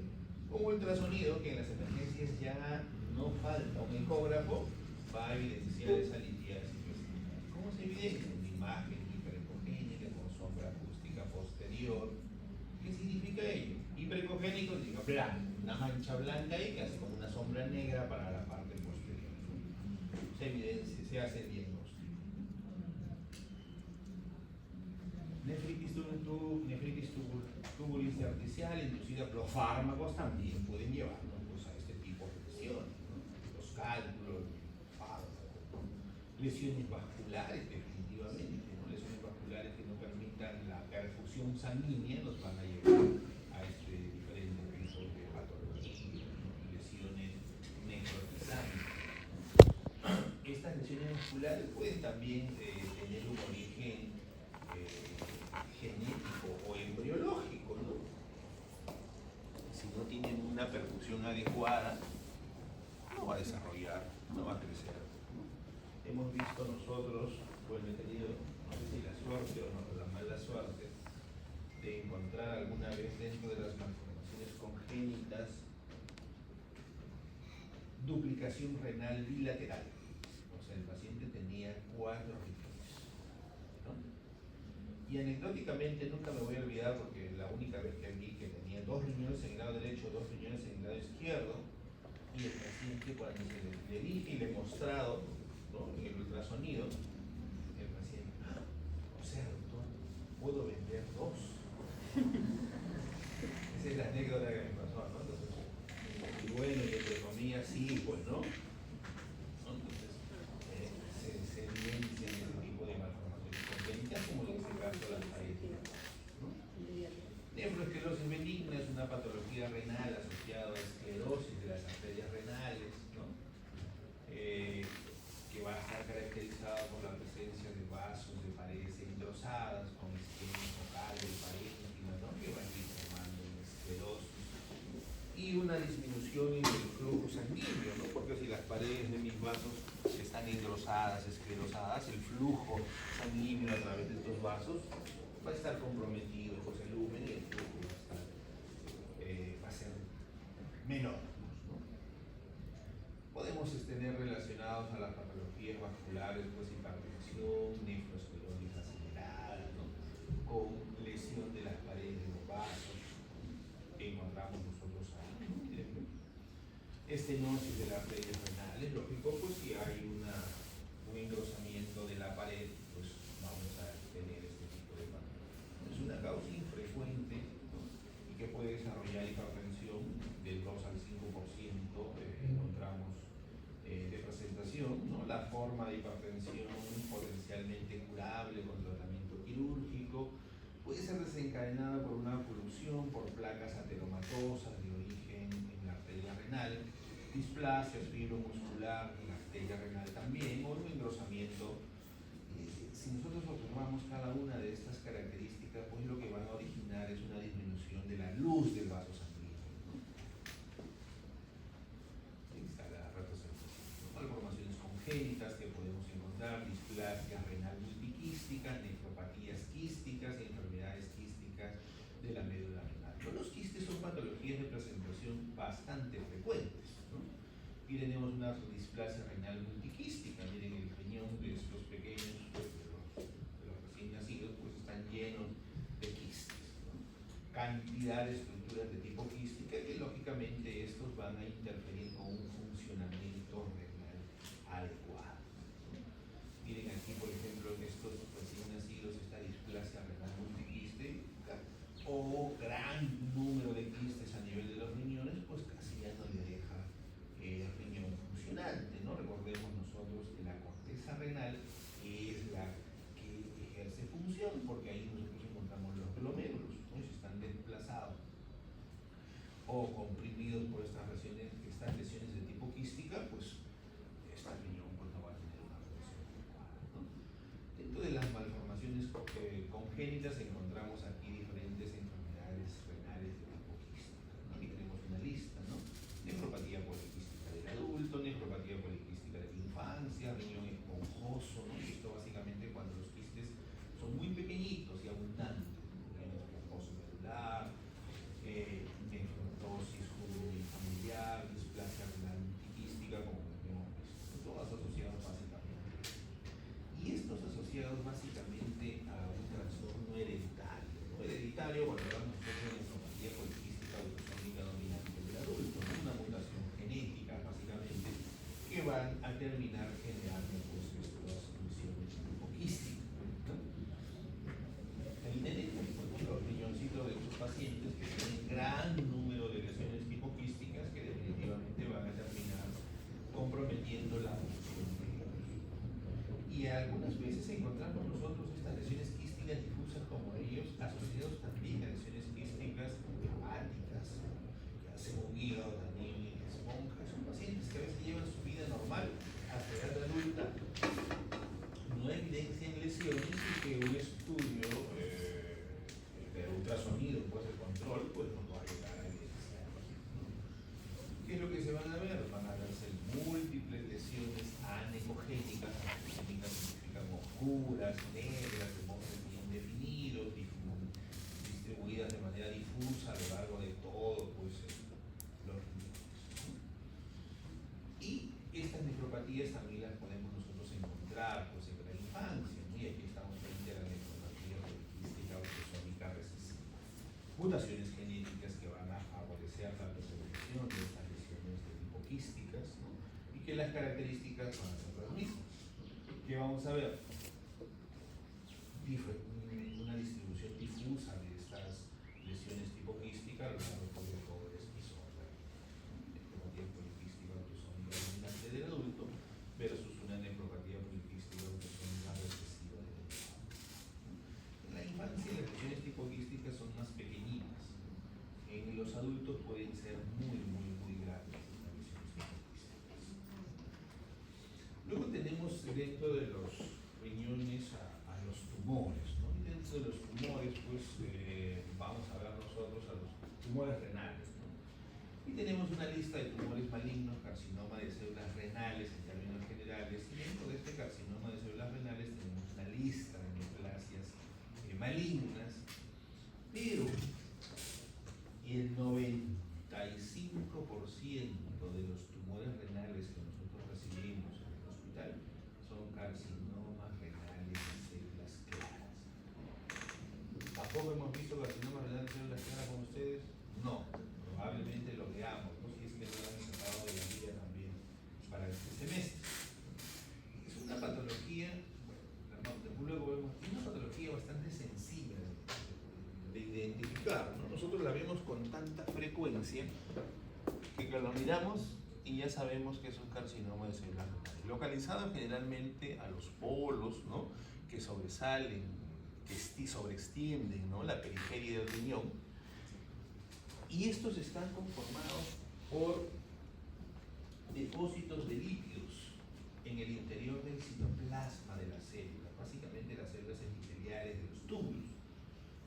un ultrasonido, que en las emergencias ya no falta un ecógrafo, va a evidenciar esa litiasis vesical. ¿Cómo se evidencia? Una imagen hiperecogénica con sombra acústica posterior. ¿Qué significa ello? Hiperecogénico significa blanco, una mancha blanca ahí que hace como una sombra negra para la parte posterior. Se evidencia, se hace el diagnóstico. Nefritis tubulointersticial inducida por los fármacos también pueden llevarnos, pues, a este tipo de lesiones, ¿no? Los cálculos, los fármacos, ¿no? Lesiones vasculares, definitivamente, ¿no? Lesiones vasculares que no permitan la perfusión sanguínea nos van a llevar a diferentes tipos de patologías, ¿no? Lesiones necrotizantes. Estas lesiones vasculares pueden también tener un origen genético o embriológico, ¿no? Si no tienen una perfusión adecuada, no va a desarrollar, no va a crecer, ¿no? Hemos visto nosotros, bueno, he tenido, no sé si la suerte o no, la mala suerte de encontrar alguna vez dentro de las malformaciones congénitas duplicación renal bilateral. O sea, el paciente tenía 4 riñones, ¿no? Y anecdóticamente nunca me voy a olvidar, porque la única vez que vi que tenía 2 riñones en el lado derecho, 2 riñones en el lado izquierdo, y el paciente, cuando se le dije y le he mostrado, ¿no?, en el ultrasonido, el paciente, o sea, doctor, puedo vender 2. Esa es la anécdota que me pasó, ¿no? Entonces, y bueno, y entre comillas, sí, pues, ¿no? Entonces, se evidencia en ese tipo de malformaciones congénitas, como en este caso las paredes, ¿no? Nefroesclerosis benigna es una patología renal asociada a esclerosis de las arterias renales, ¿no? Que va a estar caracterizada por la presencia de vasos de paredes engrosadas con isquemia focal del parénquima, ¿no?, que van a ir formando esclerosis, y una disminución en el flujo sanguíneo, ¿no? Porque si las paredes de mis vasos están engrosadas, esclerosadas, el flujo sanguíneo a través de estos vasos va a estar comprometido, pues el lumen y el flujo va a ser menor, ¿no? Podemos tener relacionados a las patologías vasculares, pues hipertensión, nefroesclerosis acelerada, ¿no?, con lesión de las paredes de los vasos que encontramos nosotros ahí, ¿no? Estenosis de las arterias renales, lógico, pues si hay un engrosamiento de la pared, pues vamos a tener este tipo de patología. Es una causa infrecuente, ¿no?, y que puede desarrollar hipertensión del 2 al 5%, encontramos de presentación, ¿no? La forma de hipertensión potencialmente curable con tratamiento quirúrgico puede ser desencadenada por una oclusión por placas ateromatosas de origen en la arteria renal, displasia fibromuscular en la arteria renal también, o un engrosamiento. Si nosotros observamos cada una de estas características, pues lo que van a originar es una disminución de la luz del vaso sanguíneo, ¿no? Ahí está la representación. Malformaciones congénitas que podemos encontrar, displasias renal multiquísticas, nefropatías quísticas, enfermedades de la médula renal. Pero los quistes son patologías de presentación bastante frecuentes, ¿no? Y tenemos una displasia renal multiquística. Miren el riñón de estos pequeños, pues, de los recién nacidos, pues están llenos de quistes, ¿no? Cantidad de estructuras de tipo quística que lógicamente estos van a interferir con un funcionamiento renal adecuado, ¿no? Miren aquí, por ejemplo, en estos recién nacidos, esta displasia renal multiquística o gran número de quistes a nivel de los riñones, pues casi ya no le deja el riñón funcionante, ¿no? Recordemos nosotros que la corteza renal es la que ejerce función, porque ahí nosotros encontramos los glomérulos, ¿no? Si están desplazados o comprimidos por estas lesiones de tipo quística, pues este riñón pues, no va a tener una función adecuada, ¿no? Dentro de las malformaciones congénitas encontramos aquí diferentes enfermedades renales de tipo quística, ¿no? Aquí tenemos una lista, ¿no? Nefropatía poliquística del adulto, nefropatía poliquística de la infancia, riñón esponjoso, ¿no? Y esto básicamente cuando los quistes son muy pequeñitos y abundantes, riñón esponjoso medular, nefrotosis familiar, displasia renal multiquística, como hemos visto, todas asociadas básicamente. Y estos asociados básicamente a un trastorno hereditario, ¿no? Hereditario, cuando hablamos de nefropatía poliquística autosómica dominante del adulto, ¿no? Una mutación genética básicamente que van a terminar generando pues estas lesiones tipo quística, ¿no? Ahí tenemos los riñoncitos de estos pacientes que tienen gran número de lesiones tipo quísticas que definitivamente van a terminar comprometiendo la función de ellos. Y algunas veces encontramos nosotros estas lesiones quísticas difusas como ellos, asociados también a lesiones quísticas hepáticas, que hacen un hígado también en esponja. Son pacientes que a veces llevan su vida normal hasta edad adulta, no evidencian lesiones y que un estudio de ultrasonido pues, de control pues, nos va a ayudar a evidenciar, ¿no? ¿Qué es lo que se van a ver? Van a verse múltiples lesiones anecogénicas. Anecogénicas significan oscuras, negras, de bordes bien definidos, distribuidas de manera difusa a lo largo de todo pues, los riñones, ¿no? Y estas nefropatías también las podemos nosotros encontrar pues, en la infancia, ¿no? Y aquí estamos frente a la nefropatía poliquística autosómica recesiva. Mutaciones genéticas que van a favorecer la preservación de estas lesiones de tipo quísticas, ¿no? Y que las características van a ser las mismas. ¿Qué vamos a ver? Una distribución difusa de estas lesiones tipo quística a lo largo de todo el espesor. Nefropatía poliquística autosómica dominante del adulto versus una nefropatía poliquística autosómica recesiva del adulto. En la infancia las lesiones tipo quísticas son más pequeñitas. En los adultos pueden ser muy grandes las lesiones tipo quísticas. Luego tenemos dentro de los riñones a los tumores, ¿no? Y dentro de los tumores, pues vamos a ver nosotros a los tumores renales, ¿no? Y tenemos una lista de tumores malignos, carcinoma de células renales en términos generales, y dentro de este carcinoma de células renales tenemos una lista de neoplasias malignas, pero el 95% de los tumores renales que nosotros recibimos en el hospital son carcinomas renales de células claras. ¿Tampoco hemos visto carcinomas renales de células claras con ustedes? No, probablemente lo veamos, ¿no? Si es que no lo han sacado de la guía también para este semestre. Es una patología, luego vemos, es una patología bastante sencilla de identificar, ¿no? Nosotros la vemos con tanta frecuencia que lo miramos y ya sabemos que es un carcinoma de células renales, localizado generalmente a los polos, ¿no? Que sobresalen, que sobreextienden, ¿no? La periferia del riñón, y estos están conformados por depósitos de lípidos en el interior del citoplasma de la célula, básicamente las células epiteliales de los túbulos.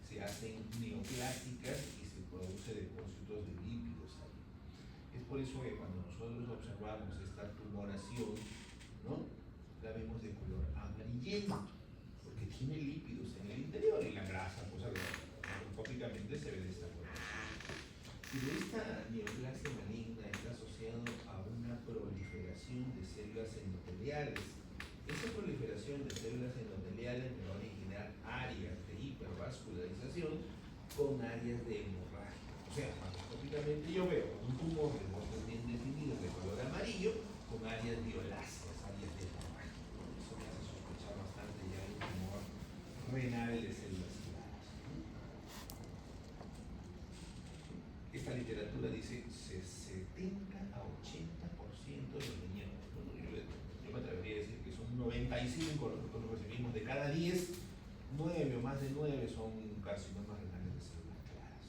Se hacen neoplásicas y se produce depósitos de lípidos ahí. Es por eso que cuando nosotros observamos esta tumoración, ¿no? La vemos de color amarillento, porque tiene lípidos en el interior y la grasa, pues, al microscopio microscópicamente se ve de esta forma. Pero esta neoplasia maligna está asociada a una proliferación de células endoteliales. Esa proliferación de células endoteliales me va a originar áreas de hipervascularización con áreas de hemorragia. O sea, macroscópicamente yo veo un tumor de bordes bien definidos de color amarillo con áreas violáceas, áreas de hemorragia. Eso me hace sospechar bastante ya de un tumor renal de células claras. Esta literatura dice 70 a 80% de los riñones. Bueno, yo me atrevería a decir que son 95, nosotros lo recibimos de cada 10, 9 o más de 9 son carcinomas renales de células claras.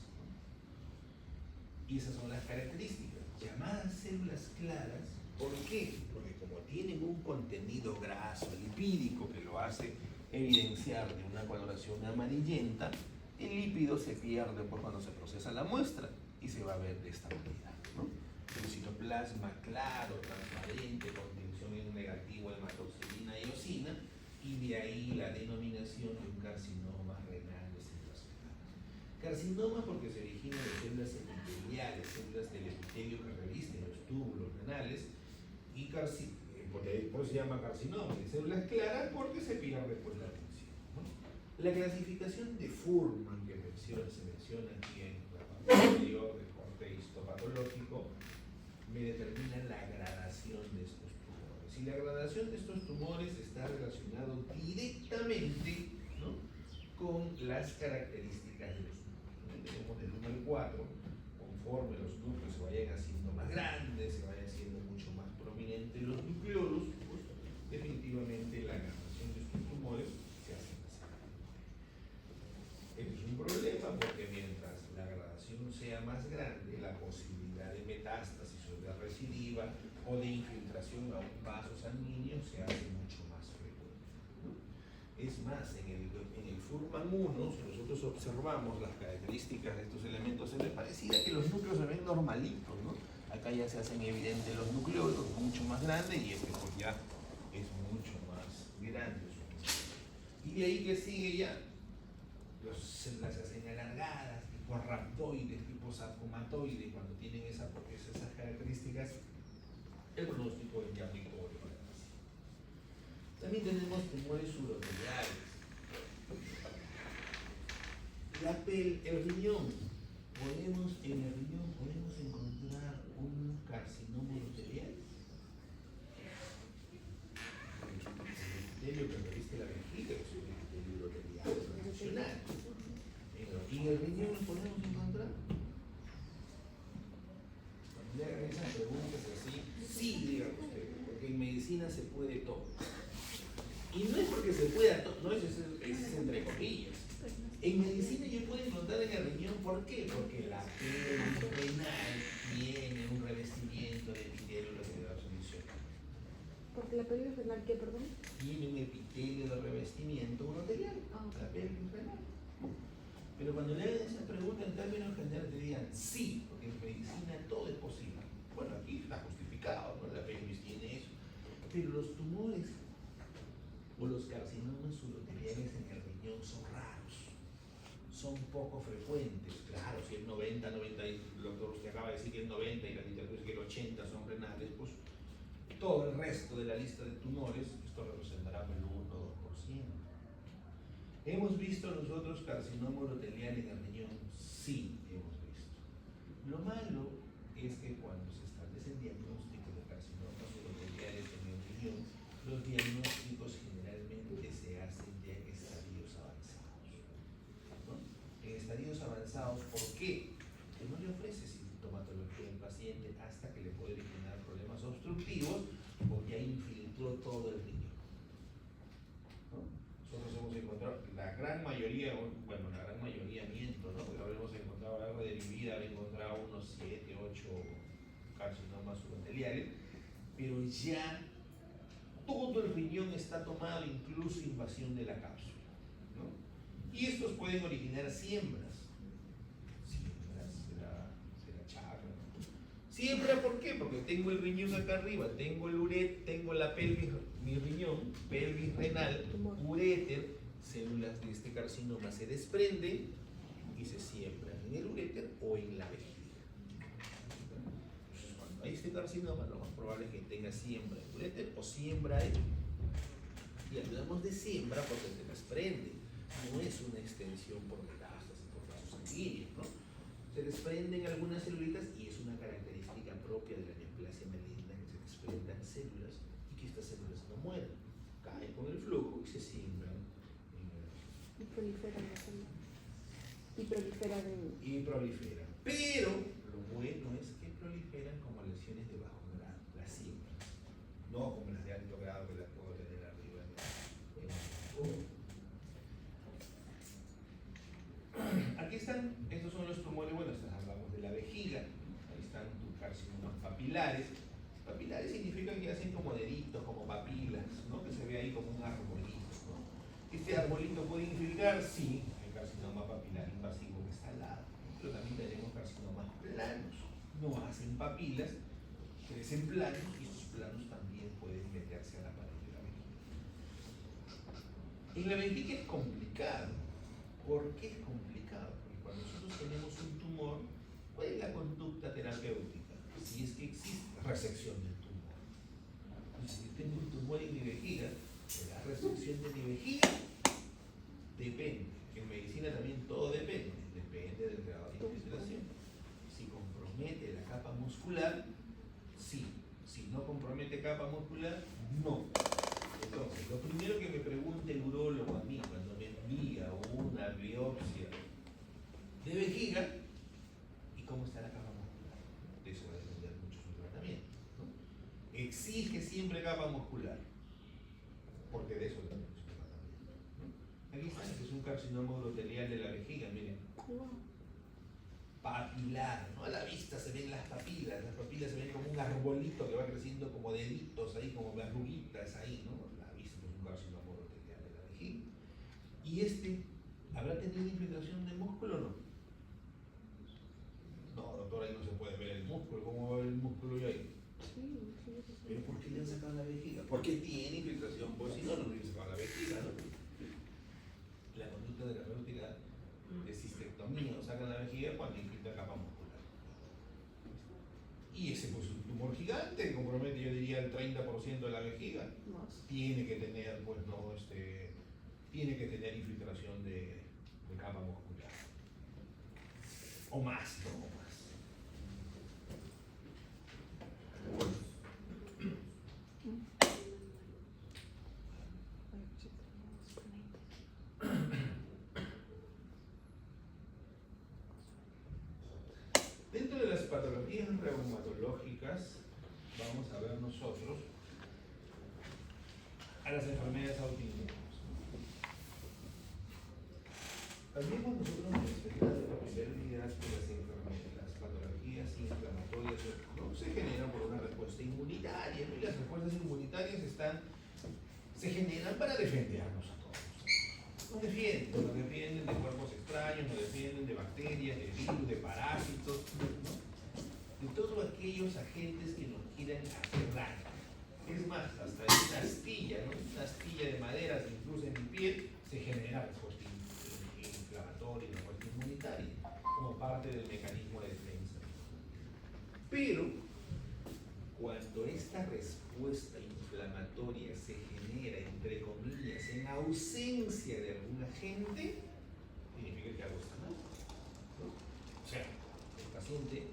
Y esas son las características, llamadas células claras. ¿Por qué? Porque como tienen un contenido graso lipídico que lo hace evidenciar de una coloración amarillenta, el lípido se pierde pues, cuando se procesa la muestra y se va a ver de esta manera, ¿no? El citoplasma claro, transparente, con tensión en negativo, hematoxilina y eosina, y de ahí la denominación de un carcinoma renal de células claras. Carcinoma porque se origina de células epiteliales, células del epitelio que revisten los túbulos renales, y por eso se llama carcinoma de células claras porque se pierde pues, la tensión, ¿no? La clasificación de Fuhrman que se menciona aquí en la parte anterior del corte histopatológico me determina la gradación de estos tumores. Y la gradación de estos tumores está relacionado directamente, ¿no?, con las características de los núcleos. Tenemos del 1 al 4, conforme los núcleos se vayan haciendo más grandes, se vayan haciendo mucho más prominentes los nucleolos, pues, definitivamente la gradación de estos tumores se hace más grande. Esto es un problema porque mientras la gradación sea más grande, la posibilidad de metástasis o de recidiva o de infiltración a un vaso sanguíneo se hace mucho más frecuente, ¿no? Es más, en el Fuhrman 1, si nosotros observamos las características de estos elementos, se ve parecida que los núcleos se ven normalitos, ¿no? Acá ya se hacen evidentes los nucleolos mucho más grandes y este pues ya es mucho más grande. Y de ahí que sigue ya, las células se hacen alargadas, tipo rhabdoides, tipo sarcomatoides, cuando tienen esas características, el pronóstico es ya mejor. También tenemos tumores uroteliales. El riñón, en el riñón podemos encontrar un carcinoma urotelial. El epitelio que reviste la vejiga es un epitelio urotelial tradicional. ¿Y en el riñón lo podemos encontrar? Cuando le hagan esas preguntas así, sí, digan ustedes, porque en medicina se puede todo. Y no es porque se pueda todo, no es entre comillas. En medicina yo puedo encontrar en el riñón, ¿por qué? Porque la pelvis renal tiene un revestimiento de epitelio de resolución. Porque la pelvis renal, ¿qué, perdón? Tiene un epitelio de revestimiento urotelial, la pelvis renal. Pero cuando le hagan esa pregunta en términos generales te digan sí, porque en medicina todo es posible. Bueno, aquí está justificado, ¿no? La pelvis tiene eso. Pero los tumores o los carcinomas uroteliales en el riñón son raros, son poco frecuentes. Claro, si el 90, el doctor usted acaba de decir que el 90 y la literatura dice que el 80 son renales, pues todo el resto de la lista de tumores, esto representará el 1 o 2%. ¿Hemos visto nosotros carcinoma urotelial en el riñón? Sí, hemos visto. Lo malo es que cuando se establece el diagnóstico de carcinomas uroteliales en el riñón, los diagnósticos generalmente se hacen ya en estadios avanzados, ¿no? En estadios avanzados, ¿por qué? Que no le ofrece sintomatología al paciente hasta que le puede originar problemas obstructivos o ya infiltró todo el riñón, ¿no? Nosotros hemos encontrado, la gran mayoría miento, ¿no? Pero hemos encontrado a lo largo de mi vida, he encontrado unos 7, 8 carcinomas uroteliales, pero ya todo el riñón está tomado, incluso invasión de la cápsula, ¿no? Y estos pueden originar siembras será chakra, ¿no? Siembra, ¿por qué? Porque tengo el riñón acá arriba, tengo el uréter, tengo la pelvis, mi riñón, pelvis renal, uréter, células de este carcinoma se desprenden y se siembran en el uréter o en la vejiga. Entonces, cuando hay este carcinoma, lo más probable es que tenga siembra en uréter o siembra en. Y hablamos de siembra porque se desprende, no es una extensión por metástasis, por vasos sanguíneos, ¿no? Se desprenden algunas celulitas y es una característica propia de la neoplasia maligna que se desprendan células y que estas células no mueran, caen con el flujo y se siembran en el. Y proliferan las células. Y proliferan en. Y proliferan. Pero lo bueno es que proliferan como lesiones de bajo grado, las siembras, no como las de alto grado que las puedo tener arriba en el. Aquí están, estos son los tumores, bueno, hablamos de la vejiga, ahí están tus carcinomas papilares. Papilares significan que hacen como deditos, como papilas, ¿no? Que se ve ahí como un arbolito, ¿no? ¿Este arbolito puede infiltrar? Sí, el carcinoma papilar invasivo que está al lado, pero también tenemos carcinomas planos, no hacen papilas, crecen planos y esos planos también pueden meterse a la pared de la vejiga. En la vejiga es complicado. ¿Por qué es complicado? Porque cuando nosotros tenemos un tumor, ¿cuál es la conducta terapéutica? Si es que existe resección del tumor. Entonces, si tengo un tumor en mi vejiga, la resección de mi vejiga depende. En medicina también todo depende. Depende del grado de infiltración. Si compromete la capa muscular, sí. Si no compromete capa muscular, no. Entonces, lo primero que me pregunta el urólogo a mí cuando me envía una biopsia de vejiga, ¿y cómo está la capa muscular? De eso va a depender mucho su tratamiento, ¿no? Exige siempre capa muscular, porque de eso depende su tratamiento, ¿no? Aquí está, este es un carcinoma urotelial de la vejiga, miren. Papilar, ¿no? A la vista se ven las papilas se ven como un arbolito que va creciendo como deditos ahí, como verruguitas ahí, ¿no? La vista es un carcinoma urotelial de la vejiga. ¿Y este habrá tenido infiltración de músculo o no? No, doctor, ahí no se puede ver el músculo. ¿Cómo va a ver el músculo yo ahí? Sí. ¿Pero por qué le han sacado la vejiga? Porque tiene infiltración, pues si no, no le hubiera sacado la vejiga, ¿no? La conducta terapéutica de cistectomía o sacan la vejiga cuando infiltra capa muscular. Y ese pues un tumor gigante que compromete, yo diría, el 30% de la vejiga. Más. Tiene que tener, pues no, tiene que tener infiltración de capa muscular. O más, no, o más. Dentro de las patologías reumatológicas, vamos a ver nosotros a las enfermedades autoinmunes. También cuando nosotros mencionamos la pérdida de las patologías inflamatorias, ¿no? Se generan por una respuesta inmunitaria, ¿no? Y las respuestas inmunitarias se generan para defendernos a todos. Nos defienden de cuerpos extraños, nos defienden de bacterias, de virus, de parásitos, ¿no? De todos aquellos agentes que nos quieran hacer daño. Es más, hasta en una astilla, ¿no? Una astilla de madera, se introduce en mi piel, se genera respuesta inflamatoria y respuesta inmunitaria, como parte del mecanismo de defensa. Pero, cuando esta respuesta inflamatoria se genera, entre comillas, en ausencia de algún agente, significa que algo está mal, ¿no? O sea, el paciente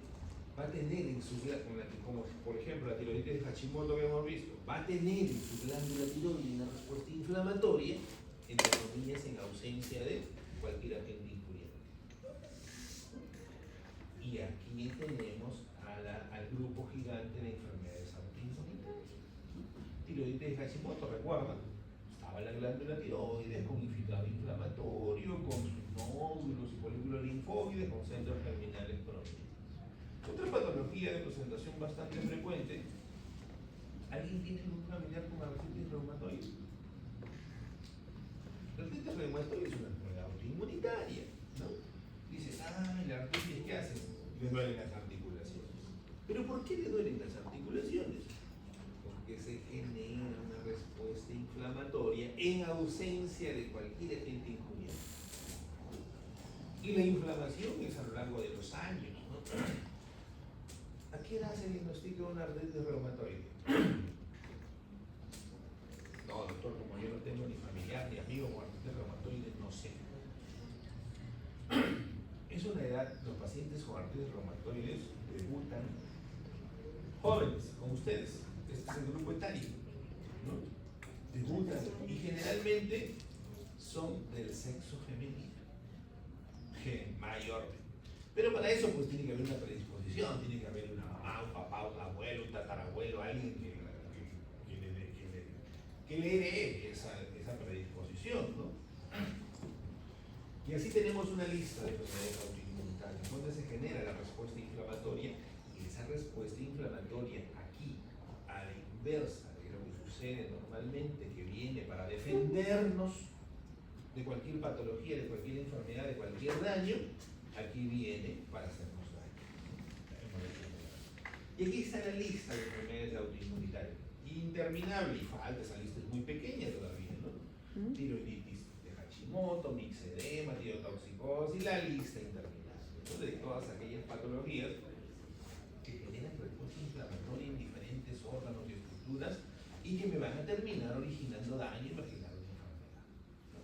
va a tener en su glándula, como por ejemplo la tiroides de Hashimoto que hemos visto, va a tener en su glándula tiroidea una respuesta inflamatoria, entre comillas, en ausencia de cualquier agente influyente. Y aquí tenemos al grupo gigante de enfermedades autoinmunitarias. Tiroides de Hashimoto, recuerdan, estaba la glándula tiroides con infiltrado inflamatorio, con sus nódulos y folículos linfóides, con centros terminales prominentes. Otra patología de presentación bastante frecuente, ¿alguien tiene un familiar con artritis reumatoide? La artritis reumatoide es una enfermedad autoinmunitaria, ¿no? Dices, la artritis, ¿qué hace? Le duelen las articulaciones. ¿Pero por qué le duelen las articulaciones? Porque se genera una respuesta inflamatoria en ausencia de cualquier agente injurioso. Y la inflamación es a lo largo de los años, ¿no? ¿A qué edad se diagnostica una artritis reumatoide? No, doctor, como yo no tengo ni familiar ni amigo con artritis reumatoide, no sé. Es una edad, los pacientes con artritis reumatoides debutan jóvenes, como ustedes. Este es el grupo etario, ¿no? Debutan y generalmente son del sexo femenino, mayor. Pero para eso pues tiene que haber una predisposición, tiene que haber una mamá, un papá, un abuelo, un tatarabuelo, alguien que le herede esa predisposición, ¿no? Y así tenemos una lista de enfermedades autoinmunitarias donde se genera la respuesta inflamatoria, y esa respuesta inflamatoria aquí, a la inversa de lo que sucede normalmente, que viene para defendernos de cualquier patología, de cualquier enfermedad, de cualquier daño, aquí viene para hacernos daño. Y aquí está la lista de enfermedades autoinmunitarias, interminable, y falta, esa lista es muy pequeña todavía, ¿no? Tiroiditis de Hashimoto, mixedema, tirotoxicosis, la lista interminable, ¿no? De todas aquellas patologías que generan respuesta inflamatoria en diferentes órganos y estructuras y que me van a terminar originando daño y originando una enfermedad, ¿no?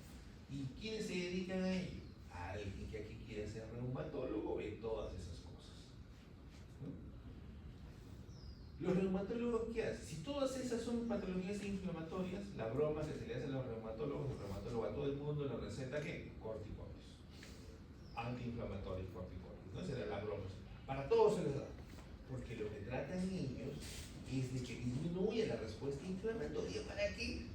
¿Y quiénes se dedican a ello? Alguien que aquí quiere ser reumatólogo ve todas esas cosas, ¿no? Los reumatólogos, ¿qué hacen? Si todas esas son patologías inflamatorias, la broma que se le hace a los reumatólogos, el reumatólogo a todo el mundo le receta ¿qué? Corticoides, antiinflamatorios, corticoides, ¿no? Esa era la broma. Para todos se les da, porque lo que tratan ellos es de que disminuya la respuesta inflamatoria para que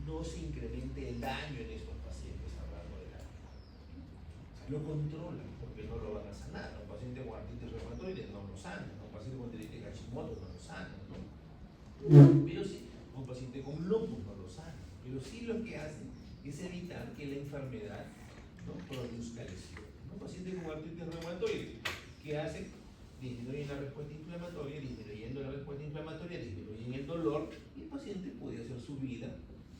no se incremente el daño en estos pacientes a lo largo del año. O sea, lo controlan porque no lo van a sanar. Un paciente con artritis reumatoide no lo sanan, un paciente con tiroiditis de Hashimoto no lo sanan, ¿no? Pero sí, un paciente con lupus no lo sanan, pero sí lo que hacen es evitar que la enfermedad, ¿no?, produzca lesión. Un paciente con artritis reumatoide, ¿qué hace? Disminuyen la respuesta inflamatoria, disminuyendo la respuesta inflamatoria, disminuyen el dolor, y el paciente puede hacer su vida,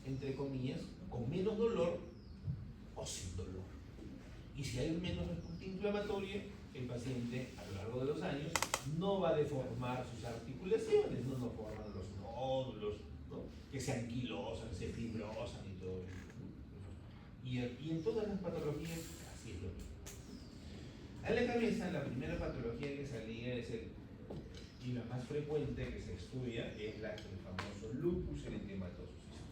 entre comillas, con menos dolor o sin dolor. Y si hay menos respuesta inflamatoria, el paciente a lo largo de los años no va a deformar sus articulaciones, no forman los nódulos, ¿no?, que se anquilosan, se fibrosan y todo eso, ¿no? Y en todas las patologías así es lo mismo. A la cabeza, la primera patología que salía y la más frecuente que se estudia es el famoso lupus eritematoso sistémico.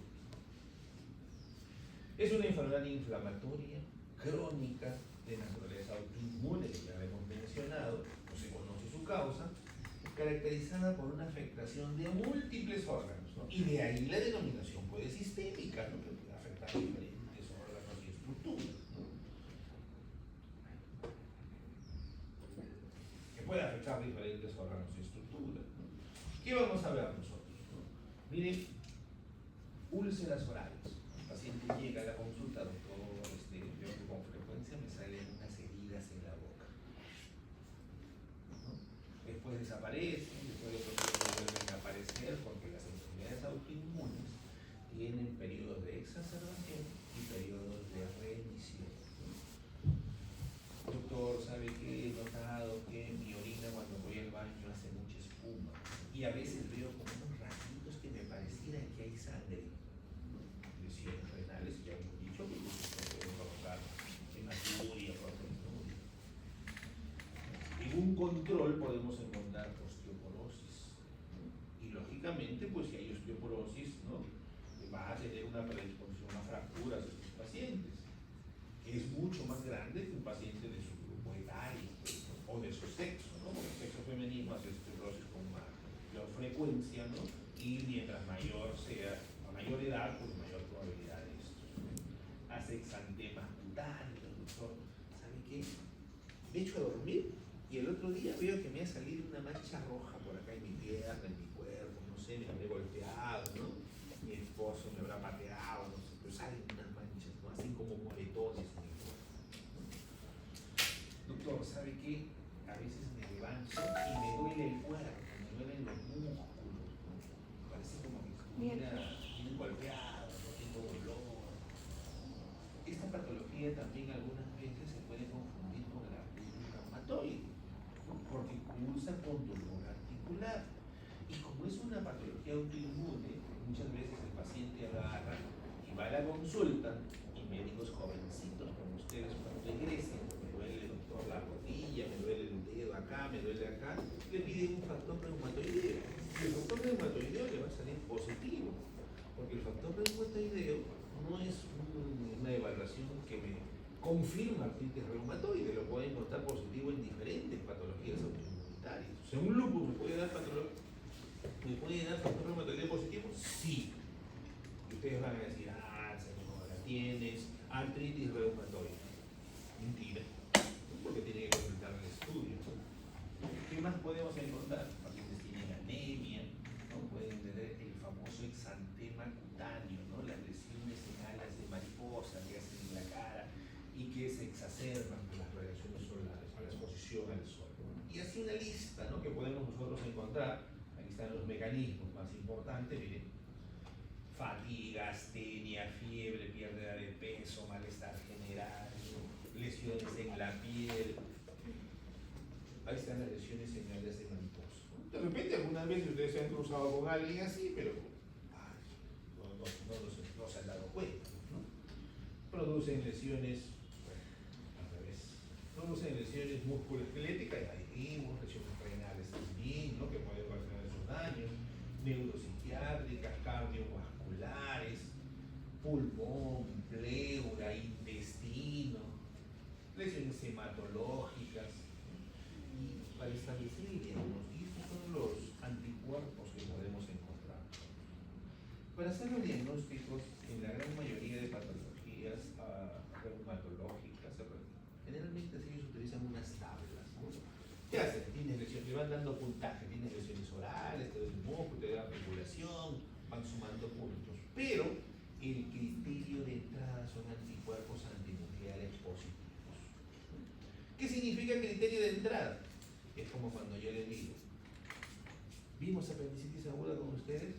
Es una enfermedad inflamatoria, crónica, de naturaleza autoinmune, que ya hemos mencionado, no se conoce su causa, caracterizada por una afectación de múltiples órganos, ¿no? Y de ahí la denominación puede sistémica, ¿no?, que puede afectar a diferentes órganos y estructuras, ¿no?, que puede afectar diferentes órganos y estructuras, ¿no? ¿Qué vamos a ver nosotros, ¿no? Miren, úlceras orales. El paciente llega a la consulta, doctor, veo que con frecuencia me salen unas heridas en la boca, ¿no? Después desaparecen, después de otro tiempo vuelven a aparecer, porque las enfermedades autoinmunes tienen periodos de exacerbación y periodos de remisión, ¿no? Doctor, ¿sabe qué? He notado que mi orina cuando voy al baño hace mucha espuma, y a veces veo como unos ratitos que me pareciera que hay sangre, ¿no? Lesiones renales, ya hemos dicho que pueden provocar hematuria, proteinuria. En un control podemos encontrar osteoporosis, ¿no? Y lógicamente, pues si hay osteoporosis, ¿no?, va a tener una predisposición a fracturas de estos pacientes, que es mucho más grande que un paciente de su grupo etario, pues, ¿no?, o de su sexo, ¿no? Porque el sexo femenino hace osteoporosis con mayor frecuencia, ¿no? Y mientras mayor sea, a mayor edad, pues mayor probabilidad de esto, ¿no? Hace exantemas cutáneos, doctor, ¿sabe qué? Me echo a dormir y el otro día veo que me ha salido una mancha roja por acá en mi pierna, en mi cuerpo, no sé, me habré golpeado, ¿no? Mi esposo me habrá pateado, no sé, pero salen unas manchas, ¿no?, así como moretones en el cuerpo, ¿no? Doctor, ¿sabe qué? A veces me levanto y me duele el cuerpo, me duelen los músculos, ¿no? Parece como que estuviera bien golpeado, no tengo dolor. Esta patología también algunas veces se puede confundir consulta, y médicos jovencitos como ustedes cuando regresen, me duele doctor la rodilla, me duele el dedo acá, me duele acá, le piden un factor reumatoideo. Y el factor reumatoideo le va a salir positivo, porque el factor reumatoideo no es una evaluación que me confirma artritis reumatoide, lo puede encontrar positivo en diferentes patologías autoinmunitarias. O sea, un lupus me puede dar factor reumatoideo positivo, sí. Y ustedes van a decir, señora, tienes artritis reumatoide. Mentira, porque tiene que completar el estudio. ¿Qué más podemos encontrar? Pacientes tienen anemia, ¿no? Pueden tener el famoso exantema cutáneo, ¿no? Las lesiones en alas de mariposa que hacen en la cara y que se exacerban por las radiaciones solares, por la exposición al sol. Y así una lista, ¿no? Que podemos nosotros encontrar. Aquí están los mecanismos más importantes, miren. Fatiga, astenia, fiebre, pérdida de peso, malestar general, lesiones en la piel. Ahí están las lesiones en alas de mariposa. De repente algunas veces ustedes se han cruzado con alguien así, pero no se han dado cuenta, ¿no? Producen lesiones, al revés, producen lesiones musculoesqueléticas, y ahí vimos lesiones renales también, ¿no? Que pueden ocasionar esos daños, neuropsiquiátricas, cardiovasculares, pulmón, pleura, intestino, lesiones hematológicas. Y para establecer el diagnóstico, estos son los anticuerpos que podemos encontrar. Para hacer los diagnósticos, en la gran mayoría de patologías reumatológicas, generalmente ellos utilizan unas tablas, ¿no? ¿Qué hacen? Tienes lesiones, le van dando puntaje, tienes lesiones orales, te dan un moco, te dan regulación, van sumando puntos. Pero el criterio de entrada son anticuerpos antinucleares positivos. ¿Qué significa criterio de entrada? Es como cuando yo les digo, ¿vimos apendicitis aguda con ustedes?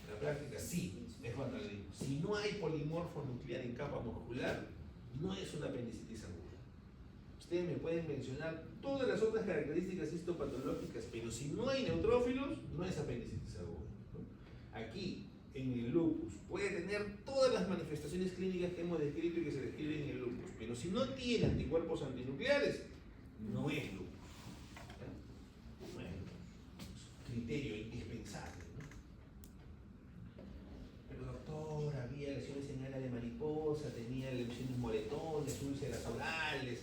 En la práctica, sí. Es cuando le digo, si no hay polimorfo nuclear en capa muscular, no es una apendicitis aguda. Ustedes me pueden mencionar todas las otras características histopatológicas, pero si no hay neutrófilos, no es apendicitis aguda, ¿no? Aquí, en el lupus, puede tener todas las manifestaciones clínicas que hemos descrito y que se describen en el lupus, pero si no tiene anticuerpos antinucleares, no es lupus. No es lupus. Criterio indispensable, ¿no? Pero doctor, había lesiones en ala de mariposa, tenía lesiones moretones, úlceras orales,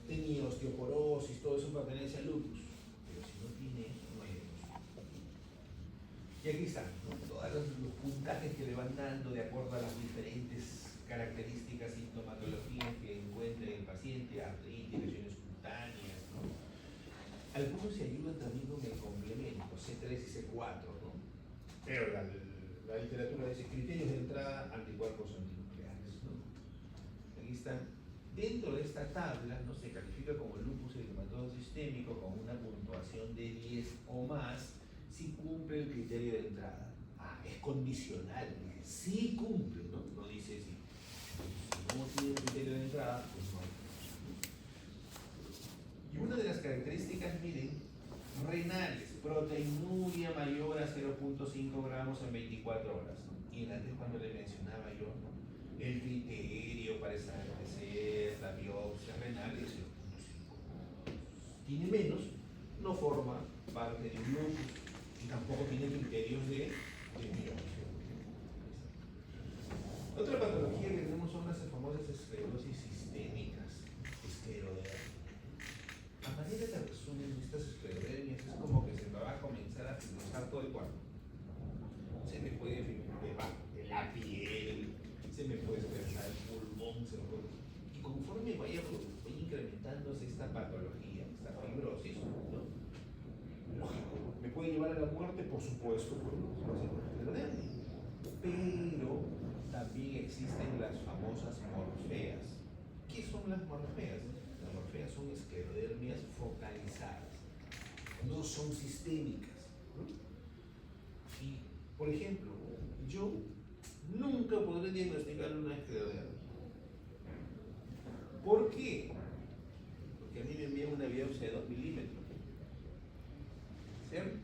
tenía osteoporosis, todo eso pertenece al lupus. Pero si no tiene eso, no hay lupus. Y aquí están, ¿no? Todos los puntajes que le van dando de acuerdo a las diferentes características sintomatologías que encuentre el paciente, artritis, lesiones cutáneas, ¿no? Algunos se ayudan también con el complemento, C3 y C4, ¿no? Pero la literatura dice criterios de entrada, anticuerpos antinucleares, ¿no? Aquí están. Dentro de esta tabla, ¿no? Se califica como lupus eritematoso sistémico con una puntuación de 10 o más si cumple el criterio de entrada. Es condicional, sí cumple, ¿no? No dice si no tiene el criterio de entrada, pues no hay. Y una de las características, miren, renales, proteinuria mayor a 0.5 gramos en 24 horas, ¿no? Y antes cuando le mencionaba yo, ¿no? El criterio para establecer la biopsia renal es 0.5. Tiene menos, no forma parte de un lupus y tampoco tiene criterios de biopsia. Otra patología que tenemos son las famosas esclerosis sistémicas, esclerodermia. A manera de resumen, estas esclerodermias es como que se me va a comenzar a fibrosar todo el cuerpo. Se me puede debajo de la piel, se me puede expresar el pulmón, y conforme vaya incrementándose esta patología, esta fibrosis, ¿no? Lógico, me puede llevar a la muerte, por supuesto, por una esclerodermia. Pero también existen las famosas morfeas. ¿Qué son las morfeas? Las morfeas son esclerodermias focalizadas, no son sistémicas, ¿no? Y, por ejemplo, yo nunca podré diagnosticar una esclerodermia. ¿Por qué? Porque a mí me envían una biopsia de 2 milímetros, ¿cierto?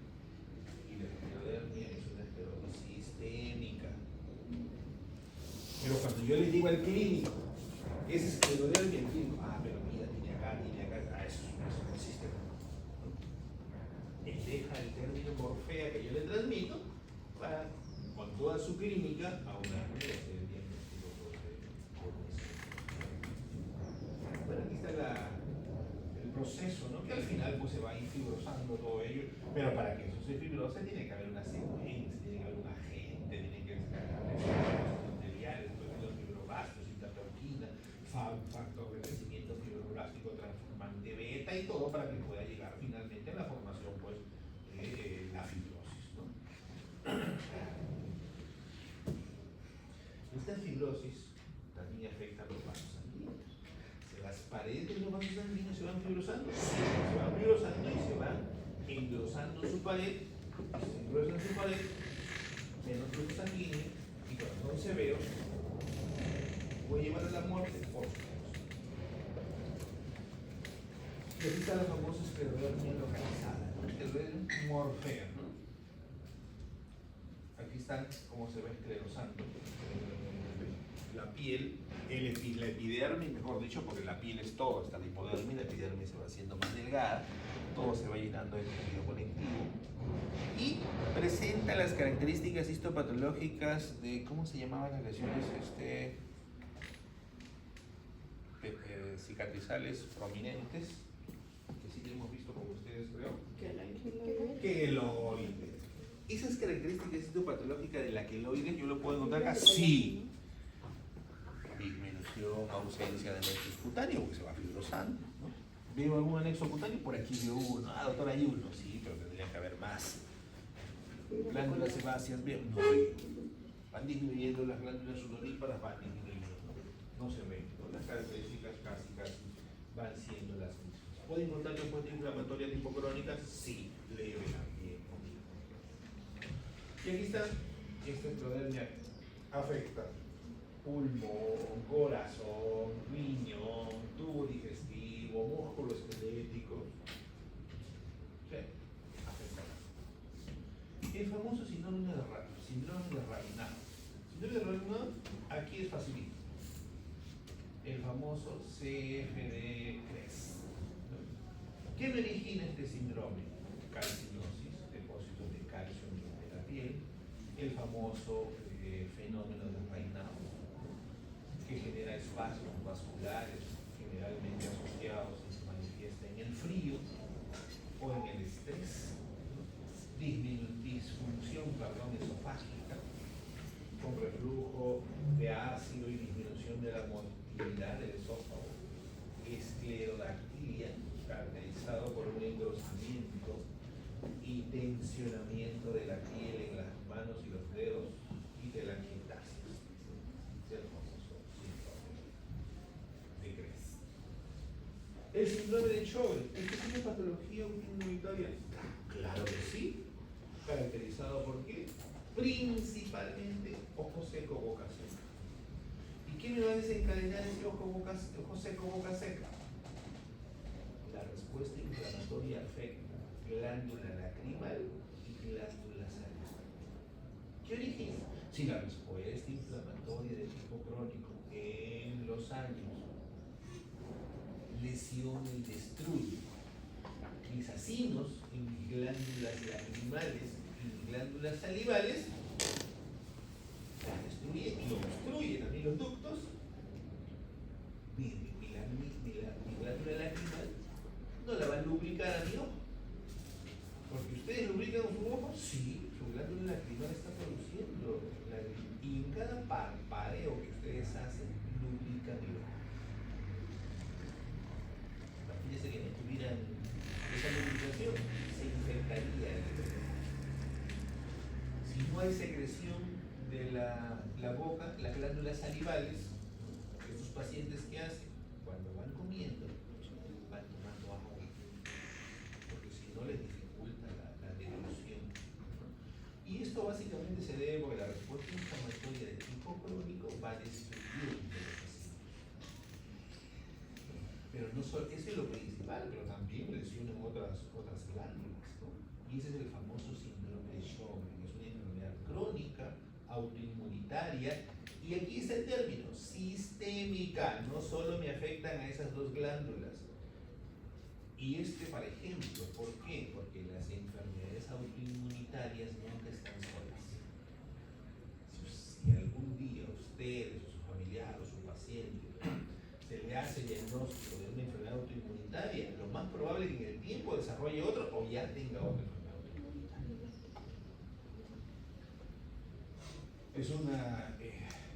Y la esclerodermia es una esclerosis sistémica. cuando yo le digo al clínico, ese es esclerodermia, el clínico, pero mira, tiene acá, eso no existe. Él deja el término morfea que yo le transmito para, con toda su clínica, aunarme el diagnóstico con eso. Bueno, aquí está el proceso, ¿no? Que al final pues se va a ir fibrosando todo ello, pero para que eso se fibrose tiene que haber una secuencia, tiene que haber un agente, tiene que haber los fibroblastos, interleuquina, factor de crecimiento fibroblástico transformante beta y todo para que pueda llegar finalmente a la formación pues de la fibrosis, ¿no? Esta fibrosis también afecta a los vasos sanguíneos. Las paredes de los vasos sanguíneos se van fibrosando, y se van engrosando su pared, y se engrosan su pared, menos flujo sanguíneo, y corazón severo, puede llevar a la muerte por su causa. Y aquí está la famosa esclerodermia localizada, ¿no? Esclerodermia morfea, ¿no? Aquí están cómo se va esclerosando la piel, la epidermis, mejor dicho, porque la piel es todo, está la hipodermis, la epidermis se va haciendo más delgada, todo se va llenando de tejido conectivo y presenta las características histopatológicas de, ¿cómo se llamaban las lesiones cicatrizales prominentes? Que sí hemos visto con ustedes, creo. Queloide. Esas características histopatológicas de la queloide, ¿yo lo puedo encontrar acá? Sí. Disminución, ausencia de nexos cutáneos, porque se va fibrosando, ¿no? ¿Veo algún anexo cutáneo? Por aquí veo uno. Doctor, hay uno. Sí, pero tendría que haber más. Glándulas sebáceas, bien, no veo. Van disminuyendo las glándulas sudoríparas, van disminuyendo, no se ven, ¿no? Las características casi van siendo las mismas. ¿Puede encontrar respuesta inflamatoria tipo crónica? Sí, leve también. Y aquí está, esta esclerodermia afecta pulmón, corazón, riñón, tubo digestivo, músculo esquelético. ¿Sí? Afecta. El famoso síndrome de Raynaud. Síndrome de Raynaud, aquí es facilito. El famoso CFD3. ¿Qué me origina este síndrome? Calcinosis, depósitos de calcio en la piel, el famoso fenómeno de Raynaud, que genera espasmos vasculares, generalmente asociados y se manifiesta en el frío o en el estrés, disfunción esofágica, con reflujo de ácido y disminución de la motilidad del esófago, esclerodactilia, caracterizado por un engrosamiento y tensionamiento de la piel en las manos y los dedos, y telangiectasia, el famoso síndrome de Graves. El síndrome de Sjögren, ¿esto tiene patología autoinmunitaria? Claro que sí. ¿Caracterizado por qué? Principalmente ojo seco, boca seca. ¿Y qué me va a desencadenar ese ojo seco, boca seca? La respuesta inflamatoria afecta glándula lacrimal y glándula salival. ¿Qué origen? Si la respuesta inflamatoria de tipo crónico en los años lesiona y destruye mis acinos en mis glándulas lacrimales y mis glándulas salivales, las destruye y lo obstruyen a mí los ductos, mi glándula lacrimal no la va a lubricar a mi ojo. Porque ustedes lubrican su ojo, sí, su glándula lacrimal está produciendo lágrimas. Y en cada parpadeo que ustedes hacen, lubrican el ojo. Imagínense que no tuvieran esa lubricación, se infectaría el ojo. Si no hay secreción de la boca, las glándulas salivales, estos pacientes que hacen, cuando van comiendo, van tomando agua, porque si no les dificulta la deglución. Y esto básicamente se debe porque la respuesta inflamatoria de tipo crónico va destruyendo los pacientes. Pero no solo, eso es lo principal, pero también lesionan otras glándulas, ¿no? Y ese es el famoso síndrome de Sjögren, que es una enfermedad crónica, autoinmunitaria, Y aquí está el término, sistémica, no solo me afectan a esas dos glándulas. Y por ejemplo, ¿por qué? Porque las enfermedades autoinmunitarias nunca están solas. Si algún día ustedes, o su familiar, o su paciente, se le hace diagnóstico de una enfermedad autoinmunitaria, lo más probable es que en el tiempo desarrolle otro o ya tenga otra enfermedad autoinmunitaria. Es una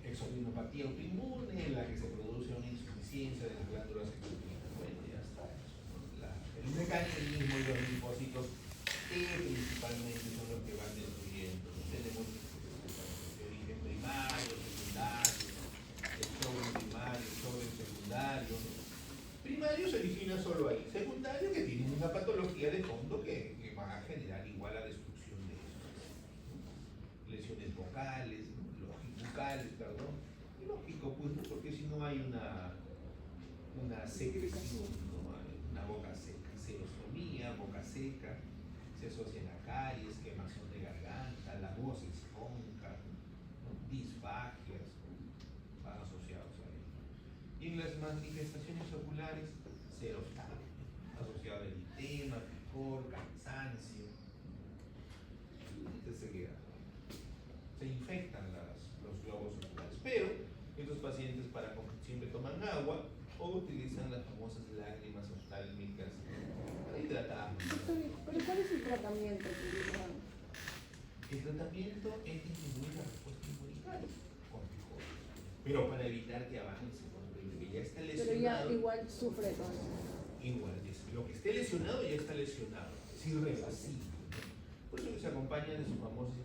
exorinopatía autoinmune en la que se produce una insuficiencia de las glándulas exocrinas. Bueno, ya está eso, ¿no? El mecanismo y los linfocitos T principalmente son los que van destruyendo. Tenemos de origen primario, secundario, el sobre primario, el sobre secundario. Primario se origina solo ahí. Secundario que tiene una patología de fondo que va a generar igual la destrucción de eso. Lesiones vocales, bucales, perdón. Y lógico, pues, ¿no? Porque si no hay una secreción, ¿no? Una boca seca, serostomía, boca seca, se asocian a caries, quemazón de garganta, la voz es ronca, ¿no? Disfagias, ¿no? Van asociados a ello. Y en las manifestaciones oculares, serostomía, asociado a eritema, picor, cansancio, se infectan los globos oculares. Pero estos pacientes siempre toman agua o utilizan las famosas lágrimas oftálmicas para hidratar. ¿Pero cuál es el tratamiento que llevan? El tratamiento es disminuir la respuesta inmunitaria con mejor, pero para evitar que avance, porque ya está lesionado. Pero ya igual sufre con eso. Igual, lo que esté lesionado ya está lesionado, es irreversible. Por eso se acompaña de sus famosas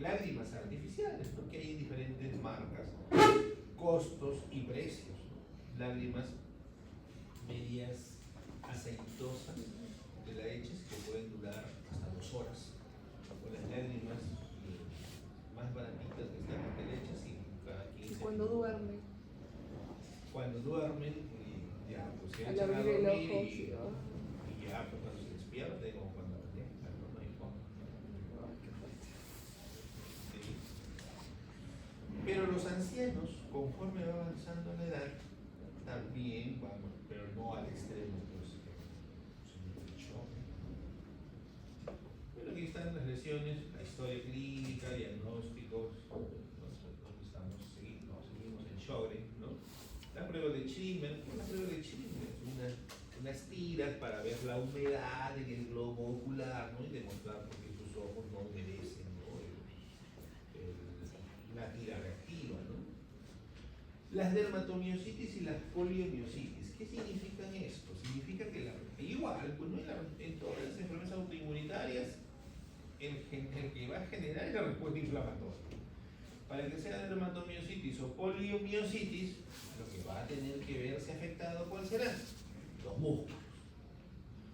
lágrimas artificiales, ¿no? Que hay en diferentes marcas, costos y precios, ¿no? Lágrimas medias aceitosas de la hechas que pueden durar hasta 2 horas, o las lágrimas más baratitas que están en hechas y cada 15 Cuando minutos. duermen. Cuando duermen, ya pues se Al echan a abrir el dormir ojo, y sí, ¿no? ya pues cuando se despierten o cuando amanezcan, no hay forma. Ay, qué fuerte. Sí. Pero los ancianos, conforme va avanzando la edad, también vamos, pero no al extremo, pues, el shock. Bueno, aquí están las lesiones, la historia clínica, diagnósticos, seguimos en Sjögren, ¿no? La prueba de Schimmer, unas tiras para ver la humedad en el globo ocular, ¿no? Y demostrar por qué sus ojos no humedecen, ¿no? La tira reactiva, ¿no? Las dermatomiositis y las poliomiositis, ¿qué significan esto? Significa que igual, pues, ¿no? En todas las enfermedades autoinmunitarias, el que va a generar es la respuesta inflamatoria. Para que sea dermatomiositis o poliomiositis, lo que va a tener que verse afectado, ¿cuál será? Los músculos.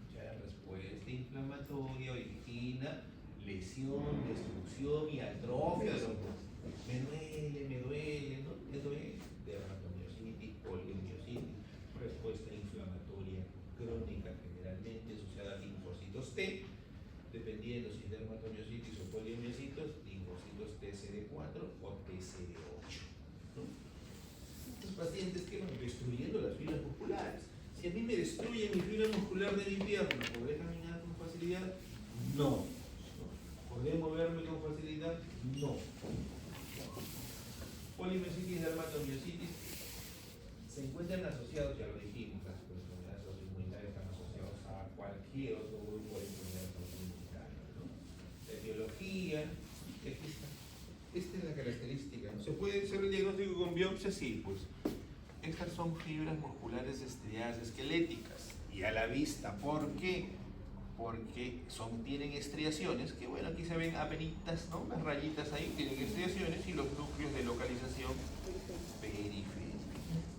O sea, la respuesta inflamatoria origina lesión, destrucción y atrofia de los músculos. Me duele, ¿no? Eso es dermatomiositis, poliomiositis, respuesta inflamatoria crónica generalmente asociada a linfocitos T, dependiendo si es dermatomiositis o poliomiositis, linfocitos TCD4 o TCD8, ¿no? Estos pacientes que van destruyendo las fibras musculares. Si a mí me destruye mi fibra muscular de mi pierna, ¿podré caminar con facilidad? No. ¿Podré moverme con facilidad? No. Polimiositis y dermatomiositis se encuentran asociados, ya lo dijimos, las enfermedades autoinmunitarias están asociadas a cualquier otro grupo de enfermedades autoinmunitarias, ¿no? La etiología, aquí está. Esta es la característica, ¿no? ¿Se puede hacer el diagnóstico con biopsia? Sí, pues. Estas son fibras musculares estriadas esqueléticas y a la vista. ¿Por qué? Porque tienen estriaciones, que bueno, aquí se ven apenitas, ¿no? Las rayitas ahí tienen estriaciones y los núcleos de localización periférica.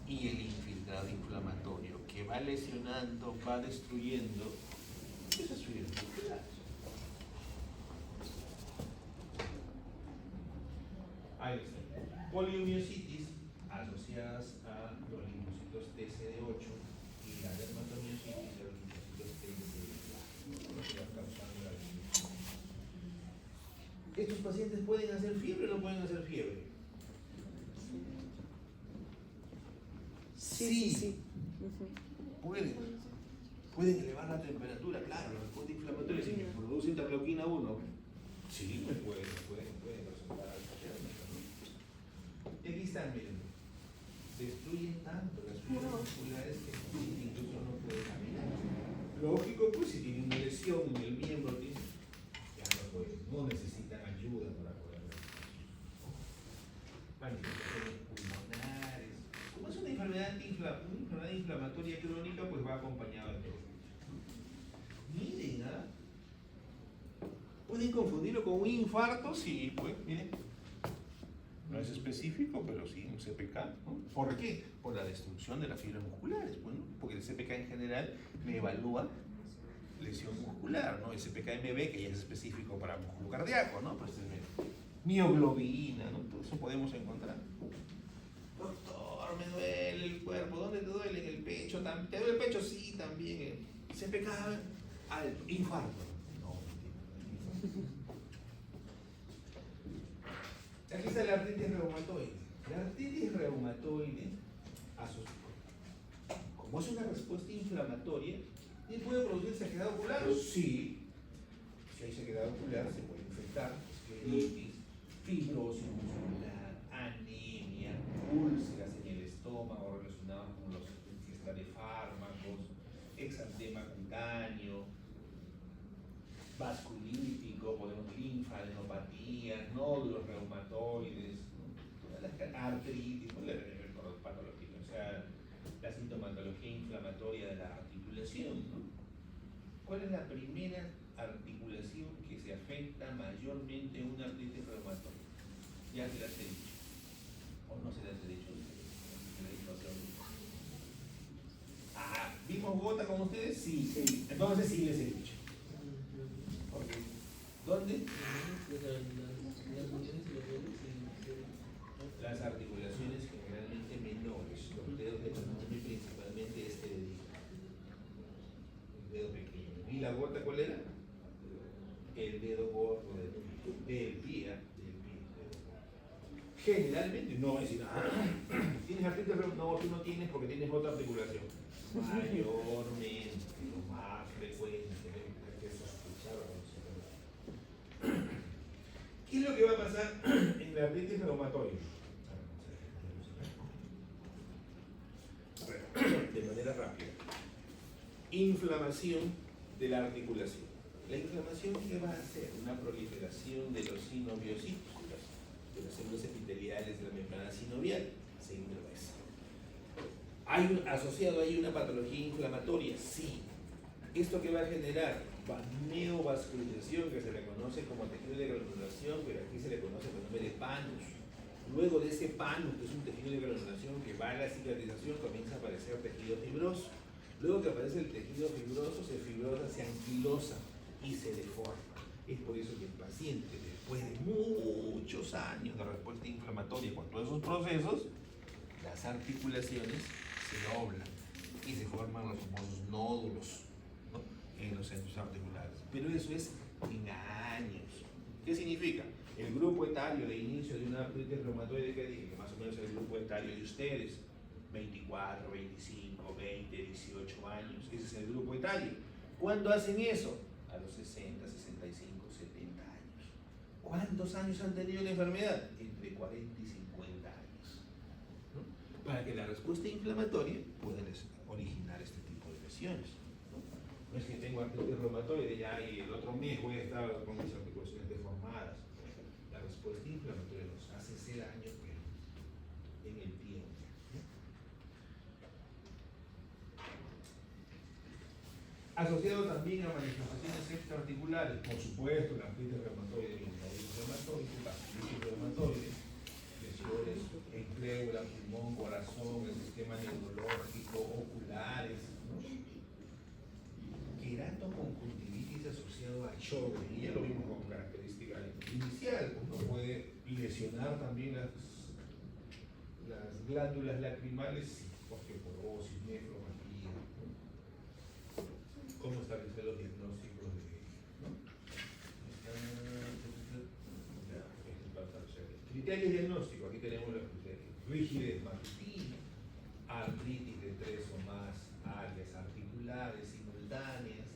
Y el infiltrado inflamatorio que va lesionando, va destruyendo esas fibras musculares. Ahí está. Poliomiositis asociadas a los linfocitos TCD8 y la dermatomiositis de los linfocitos TCD4. ¿Estos pacientes pueden hacer fiebre o no pueden hacer fiebre? Sí. Pueden. Pueden elevar la temperatura, claro, la respuesta inflamatoria, si produce interleuquina 1, sí, pueden presentar algo térmico, ¿no? Y aquí están, miren, destruyen tanto las fibras musculares que el paciente incluso no puede caminar. Lógico, pues si tiene una lesión en el miembro, ya no necesitan ayuda para poder respirar. Manifestaciones pulmonares. Como es una enfermedad inflamatoria crónica, pues va acompañada de todo. Miren, ¿ah? ¿Pueden confundirlo con un infarto? Sí, pues, miren. No es específico, pero sí un CPK, ¿no? ¿Por qué? Por la destrucción de las fibras musculares, bueno, porque el CPK en general me evalúa lesión muscular, ¿no? El CPK-MB, que ya es específico para músculo cardíaco, ¿no? Pues mioglobina, ¿no? Todo eso podemos encontrar. Doctor, me duele el cuerpo. ¿Dónde te duele? En el pecho. ¿Te duele el pecho? Sí, también. CPK alto. Infarto. No, aquí está la artritis reumatoide. La artritis reumatoide, como es una respuesta inflamatoria, ¿y puede producir sequedad ocular? Sí. Si hay sequedad ocular, se puede infectar, escleritis, fibrosis muscular, anemia, úlceras en el estómago relacionadas con los ingesta de fármacos, exantema cutáneo, vasculítico, podemos linfadenopatía, nódulos reumatoides, todas las artritis, patología, o sea, la sintomatología inflamatoria de la articulación, ¿no? ¿Cuál es la primera articulación que se afecta mayormente en una artritis reumatoide? Ya se las he dicho. ¿O no se las he dicho? ¿Vimos gota con ustedes? Sí. Entonces sí les he dicho. Okay. ¿Dónde? Las articulaciones generalmente menores, los dedos de la mano, principalmente este dedito. El dedo pequeño. ¿Y la gota cuál era? El dedo gordo del pie. Generalmente, no es decir, ¿tienes artritis reumatoide? No, tú no tienes porque tienes otra articulación. Mayormente, lo más frecuente, hay que sospechar. ¿Qué es lo que va a pasar en la artritis reumatoide? De manera rápida. Inflamación de la articulación. La inflamación, ¿qué va a hacer? Una proliferación de los sinoviocitos, de las células epiteliales de la membrana sinovial, se engruesa. ¿Asociado ahí una patología inflamatoria? Sí. ¿Esto qué va a generar? Neovascularización, que se le conoce como tejido de granulación, pero aquí se le conoce por el nombre de panus. Luego de ese panus, que es un tejido de granulación que va a la cicatrización, comienza a aparecer tejido fibroso. Luego que aparece el tejido fibroso, se fibrosa, se anquilosa y se deforma. Es por eso que el paciente, después de muchos años de respuesta inflamatoria con todos esos procesos, las articulaciones se doblan y se forman los famosos nódulos, ¿no?, en los centros articulares. Pero eso es en años. ¿Qué significa? El grupo etario de inicio de una artritis reumatoide, que dije que más o menos es el grupo etario de ustedes, 24, 25, 20, 18 años, ese es el grupo etario. ¿Cuándo hacen eso? A los 60, 65, 70 años. ¿Cuántos años han tenido la enfermedad? Entre 40 y 50 años, ¿no?, para que la respuesta inflamatoria pueda originar este tipo de lesiones, ¿no? No es que tengo artritis reumatoide ya y el otro mes voy a estar con mis articulaciones deformadas. La respuesta inflamatoria nos hace ese daño, pero en el tiempo, ¿no? Asociado también a manifestaciones extraarticulares, por supuesto, la artritis reumatoide, lesiones en pleura, pulmón, corazón, el sistema neurológico, oculares, ¿no? Queratoconjuntivitis asociado a Sjögren, y ya lo vimos como característica inicial, uno puede lesionar también las glándulas lacrimales, osteoporosis, nefropatía, ¿no? ¿Cómo establecer los diagnósticos de, ¿no? Criterios diagnósticos, aquí tenemos los criterios. Rigidez matutina, artritis de 3 o más áreas articulares simultáneas,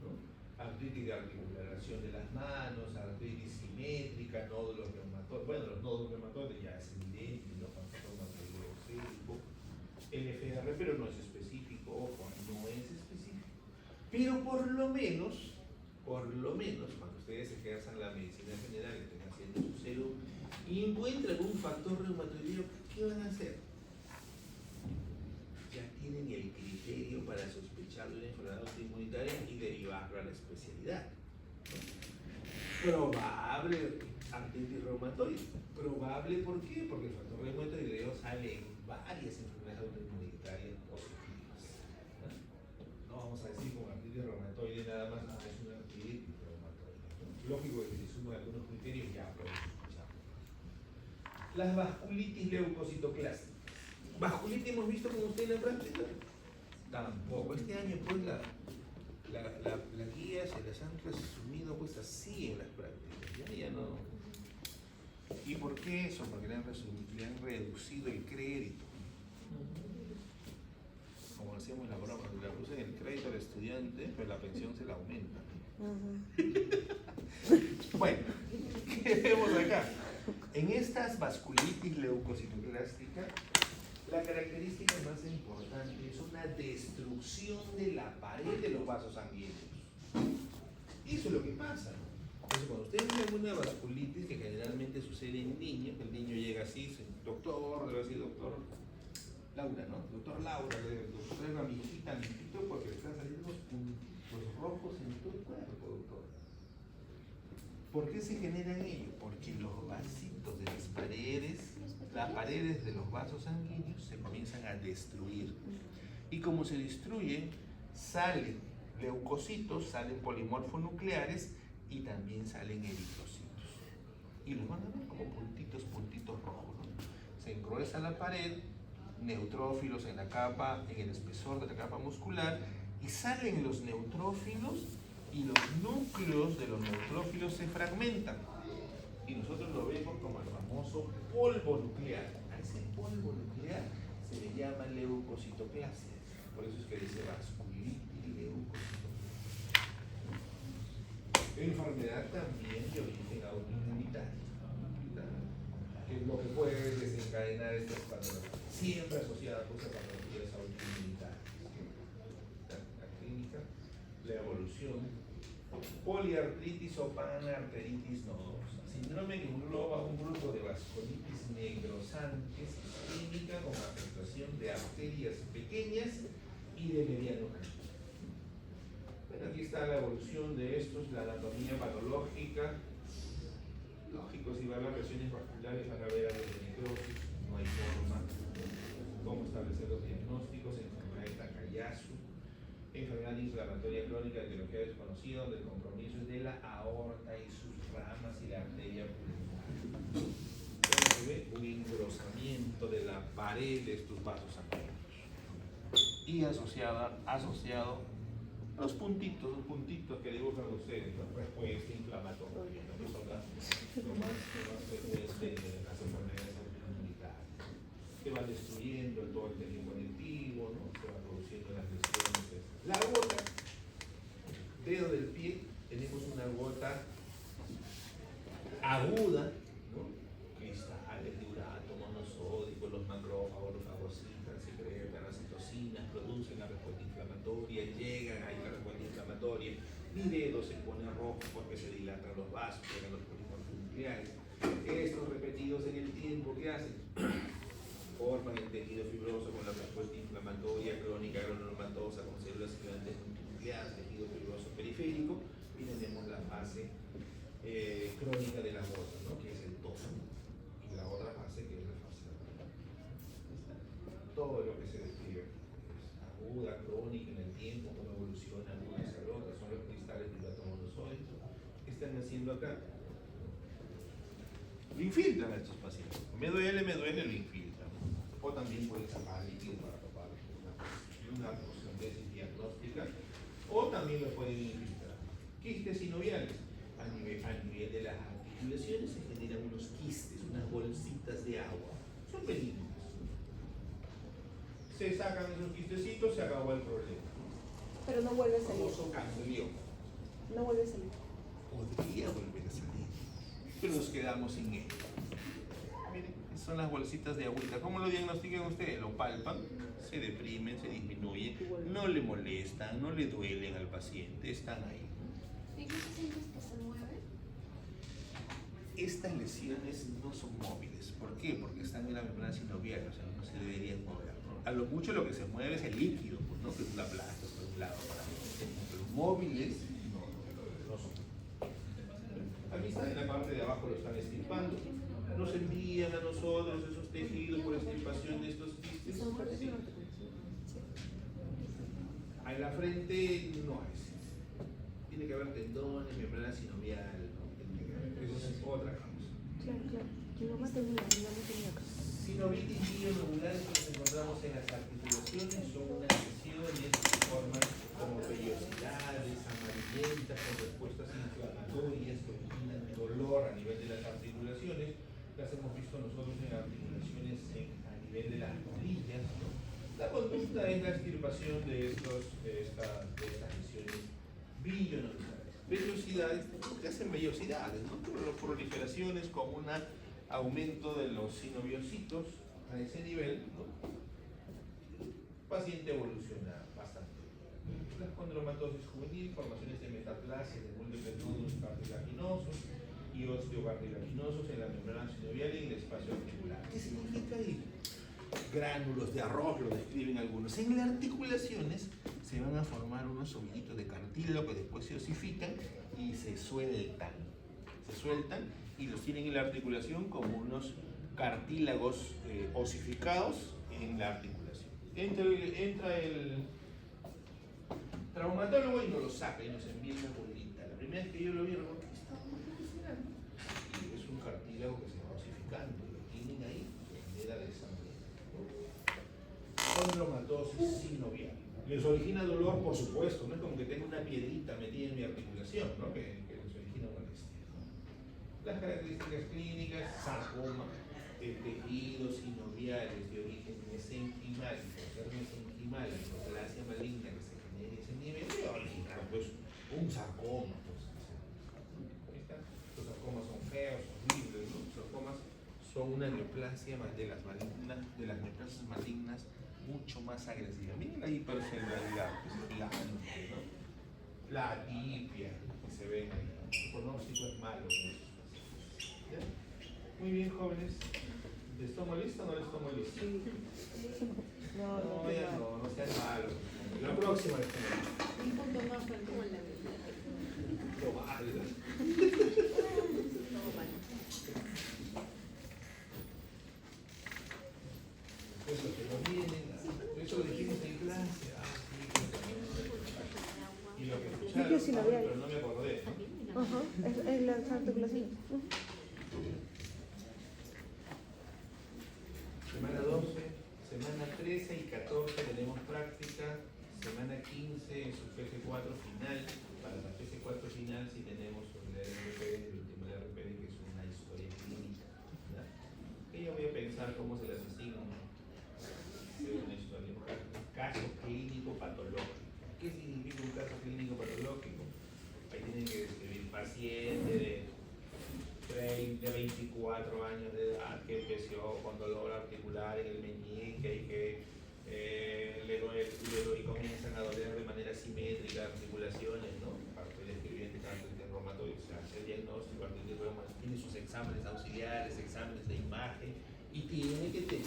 ¿no? Artritis de articulación de las manos, artritis simétrica, nódulos reumatoides. Bueno, los nódulos reumatoides ya es evidente, los reumatoideo célico, LFR, pero no es específico, ojo, no es específico. Pero por lo menos, cuando ustedes ejerzan la medicina general y estén haciendo su serum y encuentran un factor reumatoideo, ¿qué van a hacer? Ya tienen el criterio para sospechar de una enfermedad autoinmunitaria y derivarlo a la especialidad, ¿no? Probable artritis reumatoide. Probable, ¿por qué? Porque el factor reumatoideo sale en varias enfermedades autoinmunitarias positivas, ¿no? No vamos a decir con artritis reumatoide nada más, es una artritis reumatoide, ¿no? Lógico que si sumo algunos criterios ya podemos escuchar. Las vasculitis leucocitoclásticas. ¿Vasculitis hemos visto con usted en la práctica? Tampoco. Este año pues la guía se las han resumido pues así en las prácticas. Ya no. ¿Y por qué eso? Porque le han reducido el crédito. Como hacíamos la broma, le reducen el crédito al estudiante, pero la pensión se la aumenta. Bueno, ¿qué vemos acá? En estas vasculitis leucocitoclástica, la característica más importante es una destrucción de la pared de los vasos sanguíneos. Eso es lo que pasa. Entonces, cuando ustedes ven una vasculitis, que generalmente sucede en niños, el niño llega así, dice, doctor, le va a decir, doctor Laura, ¿no? Doctor Laura, doctor, traiga a mi hijita limpito porque le están saliendo unos puntitos rojos en todo el cuerpo, doctor. ¿Por qué se generan ellos? Porque los vasitos de las paredes de los vasos sanguíneos se comienzan a destruir. Y como se destruyen, salen leucocitos, salen polimorfonucleares y también salen eritrocitos. Y los van a ver como puntitos rojos, ¿no? Se engruesa la pared, neutrófilos en la capa, en el espesor de la capa muscular, y salen los neutrófilos y los núcleos de los neutrófilos se fragmentan. Y nosotros lo vemos como el famoso polvo nuclear. A ese polvo nuclear se le llama leucocitoclasia. Por eso es que dice vasculitis leucocitoclásica. Enfermedad también de origen autoinmunitario, que es lo que puede desencadenar estas patologías, siempre asociada pues, a patologías autoinmunitarias. La clínica, la evolución, poliartritis o panarteritis nodosa, síndrome que engloba un grupo de vasculitis necrosante sistémica con afectación de arterias pequeñas y de mediano calibre. Bueno, aquí está la evolución de estos, la anatomía patológica. Lógico, si va a las lesiones vasculares van a ver algo de necrosis, no hay forma. Cómo establecer los diagnósticos, enfermedad de Takayasu, enfermedad inflamatoria crónica de etiología desconocida, donde el compromiso es de la aorta y sus ramas y la arteria pulmonar. Entonces se ve un engrosamiento de la pared de estos vasos sanguíneos. Y asociado los puntitos que dibujan ustedes, la respuesta inflamatoria, ¿no? Que son lo más frecuente en las enfermedades autoinmunitarias, que van destruyendo todo el tejido conectivo, ¿no? Se van produciendo las lesiones. La gota, dedo del pie, tenemos una gota aguda, ¿no? Cristales de urato, monosódico, los macrófagos, los fagocitan, secretan las citocinas, producen la respuesta inflamatoria, llegan a la respuesta inflamatoria, mi dedo se pone rojo porque se dilatan los vasos, llegan los polimorfonucleares. Estos repetidos en el tiempo, ¿qué hacen? Forman el tejido fibroso con la respuesta inflamatoria crónica granulomatosa con células gigantes multinucleadas, tejido fibroso periférico, y tenemos la fase crónica de la gota, ¿no? Que es el tono, y la otra fase que es la fase aguda. Todo lo que se describe es aguda, crónica en el tiempo, cómo evolucionan unas a otras, son los cristales de urato monosódico. ¿Qué están haciendo acá? Lo infiltran a estos pacientes. Me duele, lo infiltran. O también puede sacar líquido para tapar una porción de diagnóstica, o también lo pueden infiltrar. Quistes sinoviales, a nivel de las articulaciones se generan unos quistes, unas bolsitas de agua. Son benignos. Se sacan esos quistecitos, se acabó el problema. Pero no vuelve a salir. Famoso ganglión. No vuelve a salir. Podría volver a salir, pero nos quedamos sin él. Miren, son las bolsitas de agüita. ¿Cómo lo diagnostican ustedes? Lo palpan, se deprimen, se disminuyen, no le molestan, no le duelen al paciente, están ahí. ¿Y qué se siente que se mueve? Estas lesiones no son móviles. ¿Por qué? Porque están en la membrana sinovial, o sea, no se deberían mover, ¿no? A lo mucho lo que se mueve es el líquido, pues, ¿no? Que tú la aplastas por un lado para otro. Pero móviles no son. Aquí está, en la parte de abajo lo están estirpando. Nos envían a nosotros esos tejidos por extirpación de estos quistes. Sí. En la frente no hay. Tiene que haber tendones, membrana sinovial, ¿no? Esa es otra causa. Claro, claro. Mi mamá tenía acá. Sinovitis bionodular que nos encontramos en las articulaciones son unas lesiones que forman como vellosidades amarillentas con respuestas inflamatorias que originan dolor a nivel de las articulaciones. Las hemos visto nosotros en articulaciones a nivel de las rodillas, ¿no? La conducta es la extirpación de estas lesiones bionodulares. Vellosidades, que hacen vellosidades, ¿no? Proliferaciones con un aumento de los sinoviocitos a ese nivel, ¿no? El paciente evoluciona bastante. La condromatosis juvenil, formaciones de metaplasia de múltiples nódulos cartilaginosos y osteocartilaginosos en la membrana sinovial y en el espacio articular. ¿Qué significa ahí? Gránulos de arroz, lo describen algunos. En las articulaciones se van a formar unos ovillitos de cartílago que después se osifican y se sueltan. Se sueltan y los tienen en la articulación como unos cartílagos osificados en la articulación. Entra el traumatólogo y nos lo saca y nos envía una bolita. La primera vez que yo lo vi, recuerdo que estaba funcionando. Y es un cartílago que se va osificando y lo tienen ahí de manera de esa manera. Condromatosis sinovial. Les origina dolor, por supuesto, no es como que tenga una piedrita metida en mi articulación, ¿no? que les origina molestia. Las características clínicas: sarcoma, tejidos sinoviales de origen mesenquimal, por ser mesenquimal, neoplasia maligna que se genere ese nivel, de origen, pues un sarcoma. Pues, los sarcomas son feos, horribles, ¿no? Los sarcomas son una neoplasia de las neoplasias malignas mucho más agresiva. Miren la hipercelularidad, pues es la, ¿no? La atipia que se ven ahí. El pronóstico es malo. ¿Ya? Muy bien, jóvenes. ¿Les tomo lista o no les tomo lista? No sean malos. La próxima les tomo lista. Un punto más para como en la vida. Lo vale. Todo mal. Eso que no vienen, eso lo dijimos en clase. Y lo que escucharon, pero no me acordé, ¿no? Ajá, es la articulación. Semana 12, semana 13 y 14 tenemos práctica. Semana 15 es su PC4 final. Para la PC4 final sí tenemos sobre el RPD, el último del RPD, que es una historia clínica, ¿verdad? Que yo voy a pensar cómo se las asigno. Una historia, un caso clínico patológico. ¿Qué significa un caso clínico patológico? Ahí tienen que describir paciente de 24 años de edad que empezó con dolor articular en el meñique y que y comienzan a doler de manera simétrica articulaciones, ¿no? Parte del escribiente, tanto el reumatoide, se hace el diagnóstico, tiene sus exámenes auxiliares, exámenes de imagen y tiene que tener